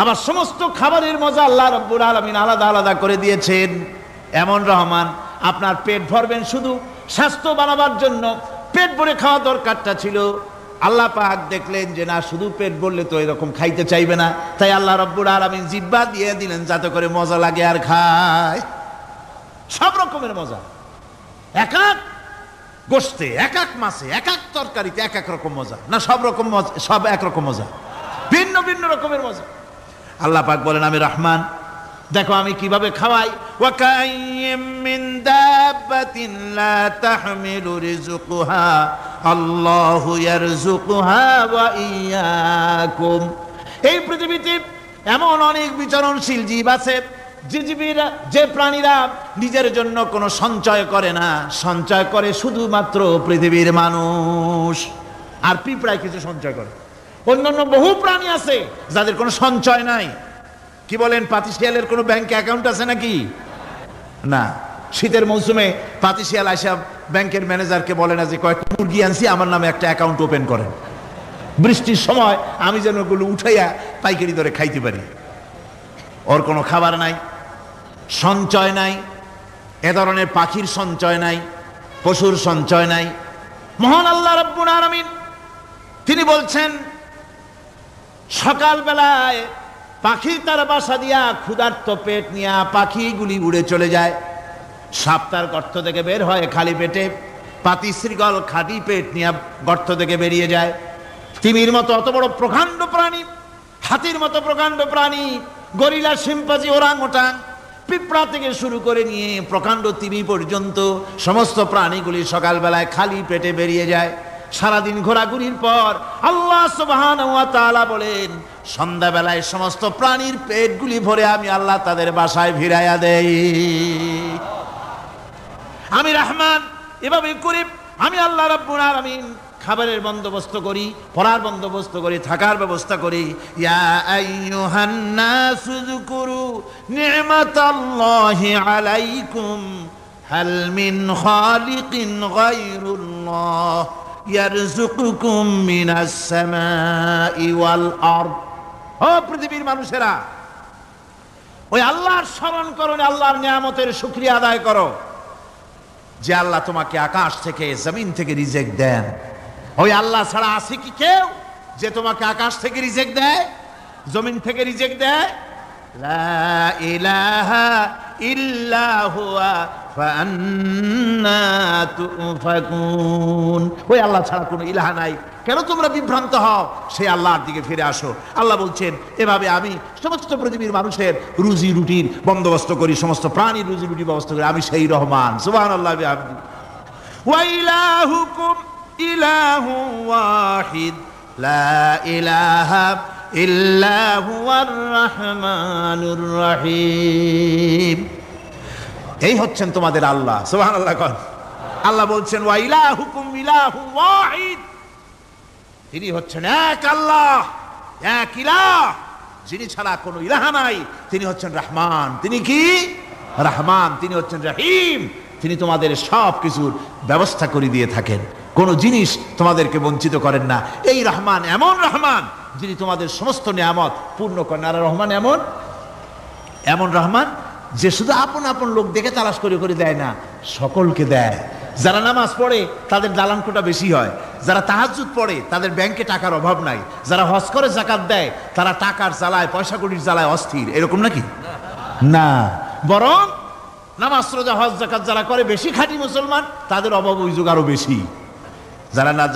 A: আবার সমস্ত খাবারের মজা আল্লাহ রাব্বুল আলামিন আলাদা আলাদা করে দিয়েছেন। এমন রহমান, আপনার পেট ভরবেন শুধু স্বাস্থ্য বানাবার জন্য, পেট ভরে খাওয়া দরকারটা ছিল। আল্লাহ পাক দেখলেন যে না, শুধু পেট ভরলে তো এরকম খাইতে চাইবে না, তাই আল্লাহ রাব্বুল আলামিন জিহ্বা দিয়ে দিলেন যাতে করে মজা লাগে আর খায়। সব রকমের মজা, এক এক গোশতে, এক এক মাছে, এক এক তরকারিতে এক এক রকম মজা না, সব রকম মজা, সব একরকম মজা, ভিন্ন ভিন্ন রকমের মজা। আল্লাহ পাক বলেন আমি রহমান, দেখো আমি কিভাবে খাওয়াই। ওয়া কাইয়্যিম মিন দাব্বাতিন লা তাহমিলু রিজকুহা আল্লাহু ইয়ারযুকুহা ওয়া ইয়্যাকুম, এই পৃথিবীতে এমন অনেক বিচরণশীল জীব আছে যে প্রাণীরা নিজের জন্য কোনো সঞ্চয় করে না, সঞ্চয় করে শুধুমাত্র পৃথিবীর মানুষ। আর পিঁপড়ায় কিছু সঞ্চয় করে। অন্যান্য বহু প্রাণী আছে যাদের কোনো সঞ্চয় নাই। কি বলেন, পাতিশিয়ালের কোনো ব্যাংকে অ্যাকাউন্ট আছে নাকি? না। শীতের মৌসুমে পাতিশিয়াল আইসা ব্যাংকের ম্যানেজারকে বলে না যে কয়েকটা মুরগি আনছি, আমার নামে একটা অ্যাকাউন্ট ওপেন করেন, বৃষ্টির সময় আমি যেন ওগুলো উঠাইয়া পাইকারি দরে খাইতে পারি। ওর কোনো খাবার নাই, সঞ্চয় নাই। এ ধরনের পাখির সঞ্চয় নাই, পশুর সঞ্চয় নাই। মহান আল্লাহ রাব্বুল আলামিন তিনি বলছেন, সকালবেলায় পাখি তার বাসা দিয়া ক্ষুধার্ত পেট নিয়ে পাখিগুলি উড়ে চলে যায়। সাপ তার গর্ত থেকে বের হয় খালি পেটে, পাতি শৃগল খালি পেট নিয়ে গর্ত থেকে বেরিয়ে যায়। তিমির মতো অত বড় প্রকাণ্ড প্রাণী, হাতির মতো প্রকাণ্ড প্রাণী, গরিলা, শিম্পাঞ্জি, ওরাংওটাং, পিঁপড়া থেকে শুরু করে নিয়ে প্রকাণ্ড তিমি পর্যন্ত সমস্ত প্রাণীগুলি সকালবেলায় খালি পেটে বেরিয়ে যায়। সারাদিন ঘোরাঘুরির পর আল্লাহ আল্লাহ সুবহানাহু ওয়া তাআলা বলেন, সন্ধ্যাবেলায় সমস্ত প্রাণীর পেটগুলি ভরে আমি আল্লাহ তাদের বাসায় ফিরাইয়া দেই। আমি রহমান, এভাবে করি আমি আল্লাহ রাব্বুল আলামিন খাবারের বন্দোবস্ত করি, পড়ার বন্দোবস্ত করি, থাকার ব্যবস্থা করি। ইয়া আইয়ুহান নাসু যুকুরু নি'মাতাল্লাহি আলাইকুম হাল মিন খালিকিন গায়রুল্লাহ ইয়ারযুকুকুম মিনাস সামাই ওয়াল আরদ। ও পৃথিবীর মানুষেরা, ওই আল্লাহর স্মরণ করো, আল্লাহর নিয়ামতের শুকরিয়া আদায় করো যে আল্লাহ তোমাকে আকাশ থেকে জমিন থেকে রিজিক দেন। ওই আল্লাহ ছাড়া আছে কি কেউ যে তোমাকে আকাশ থেকে রিজিক দেয়, জমিন থেকে রিজিক দেয়? লা ইলাহা ইল্লা হুয়া ফাআন্না তুফাকুন। ওই আল্লাহ ছাড়া কোনো ইলাহা নাই, কেন তোমরা বিভ্রান্ত হও? সেই আল্লাহর দিকে ফিরে আসো। আল্লাহ বলছেন, এভাবে আমি সমস্ত পৃথিবীর মানুষের রুজি রুটির বন্দোবস্ত করি, সমস্ত প্রাণীর রুজি রুটির ব্যবস্থা করি, আমি সেই রহমান। সুবহানাল্লাহ বিহামদিহি। ওয়া ইলাহুকুম ইলাহু ওয়াহিদ লা ইলাহা ইল্লা হুয়ার রহমানুর রহিম। এই হচ্ছেন তোমাদের আল্লাহ। সুবহানাল্লাহ। আল্লাহ বলছেন, ওয়া ইলাহুকুম ইলাহু ওয়াহিদ, তিনি হচ্ছেন এক আল্লাহ, এক ইলাহ, যিনি ছাড়া কোনো ইলাহা নাই। তিনি হচ্ছেন রহমান। তিনি কি? রহমান। তিনি হচ্ছেন রহিম। তিনি তোমাদের সব কিছুর ব্যবস্থা করে দিয়ে থাকেন, কোনো জিনিস তোমাদেরকে বঞ্চিত করেন না। এই রহমান এমন রহমান যিনি তোমাদের সমস্ত নিয়ামত পূর্ণ করেন। আর রহমান এমন রহমান যে শুধু আপন আপন লোক দেখে তালাশ করে করে দেয় না, সকলকে দেয়। যারা নামাজ পড়ে তাদের দালানকোটা বেশি হয়, যারা তাহাজ্জুদ পড়ে তাদের ব্যাংকে টাকার অভাব নাই, যারা হজ করে যাকাত দেয় তারা টাকার জ্বালায়, পয়সা কড়ির জ্বালায় অস্থির। এরকম নাকি? না, বরং নামাজ রোজা হজ যাকাত যারা করে বেশি খাঁটি মুসলমান, তাদের অভাব অভিযোগ আরো বেশি।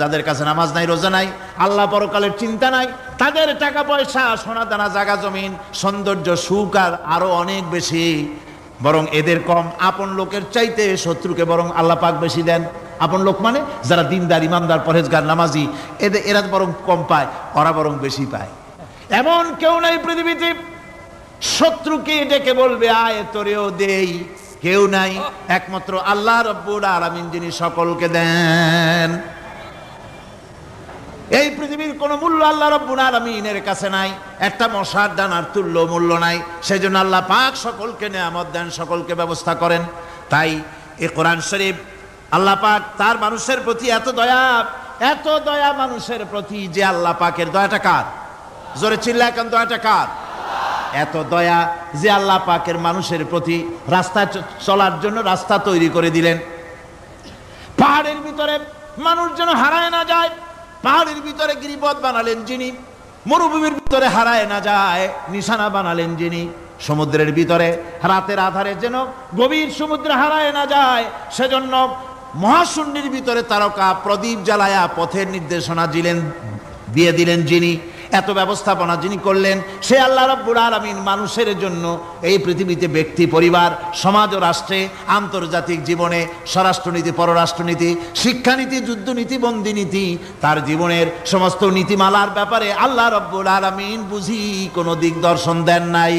A: যাদের কাছে নামাজ নাই, রোজা নাই, আল্লাহ পরকালের চিন্তা নাই, তাদের টাকা পয়সা, সোনা দানা, জায়গা জমিন, সৌন্দর্য, সুখ আর আরো অনেক বেশি। বরং এদের কম। আপন লোকের চাইতে শত্রুকে বরং আল্লাহ পাক বেশি দেন। আপন লোক মানে যারা দিনদার, ইমানদার, পরহেজগার, নামাজি, এরা বরং কম পায়, ওরা বরং বেশি পায়। এমন কেউ নাই পৃথিবীতে শত্রুকে ডেকে বলবে আয় তোরেও দেই, কেউ নাই। একমাত্র আল্লাহ রাব্বুল আলামিন যিনি সকলকে দেন। এই পৃথিবীর কোন মূল্য আল্লাহ রাব্বুল আলামিনের কাছে নাই, একটা মশার দানার তুল্য মূল্য নাই। সেজন্য আল্লাহ পাক সকলকে নিয়ামত দেন, সকলকে ব্যবস্থা করেন। তাই এই কোরআন শরীফ আল্লাহ পাক তার মানুষের প্রতি এত দয়া মানুষের প্রতি, যে আল্লাহ পাকের দয়াটা কার? জোরে চিল্লায় কেন, দয়াটা কার? এত দয়া যে আল্লাহ পাকের মানুষের প্রতি রাস্তায় চলার জন্য রাস্তা তৈরি করে দিলেন। পাহাড়ের ভিতরে মানুষ যেন হারায় না যায়, পাহাড়ের ভিতরে গিরিপথ বানালেন যিনি, মরুভূমির ভিতরে হারায় না যায় নিশানা বানালেন যিনি, সমুদ্রের ভিতরে রাতের আধারে যেন গভীর সমুদ্রে হারায় না যায়, সেজন্য মহাশূন্যের ভিতরে তারকা প্রদীপ জ্বালায়া পথের নির্দেশনা দিয়ে দিলেন যিনি, এত ব্যবস্থাপনা যিনি করলেন, সে আল্লাহ রাব্বুল আলামিন মানুষের জন্য এই পৃথিবীতে ব্যক্তি, পরিবার, সমাজ ও রাষ্ট্রে, আন্তর্জাতিক জীবনে, স্বরাষ্ট্রনীতি, পররাষ্ট্রনীতি, শিক্ষানীতি, যুদ্ধনীতি, বন্দিনীতি, তার জীবনের সমস্ত নীতিমালার ব্যাপারে আল্লাহ রাব্বুল আলামিন বুঝি কোনো দিক দর্শন দেন নাই।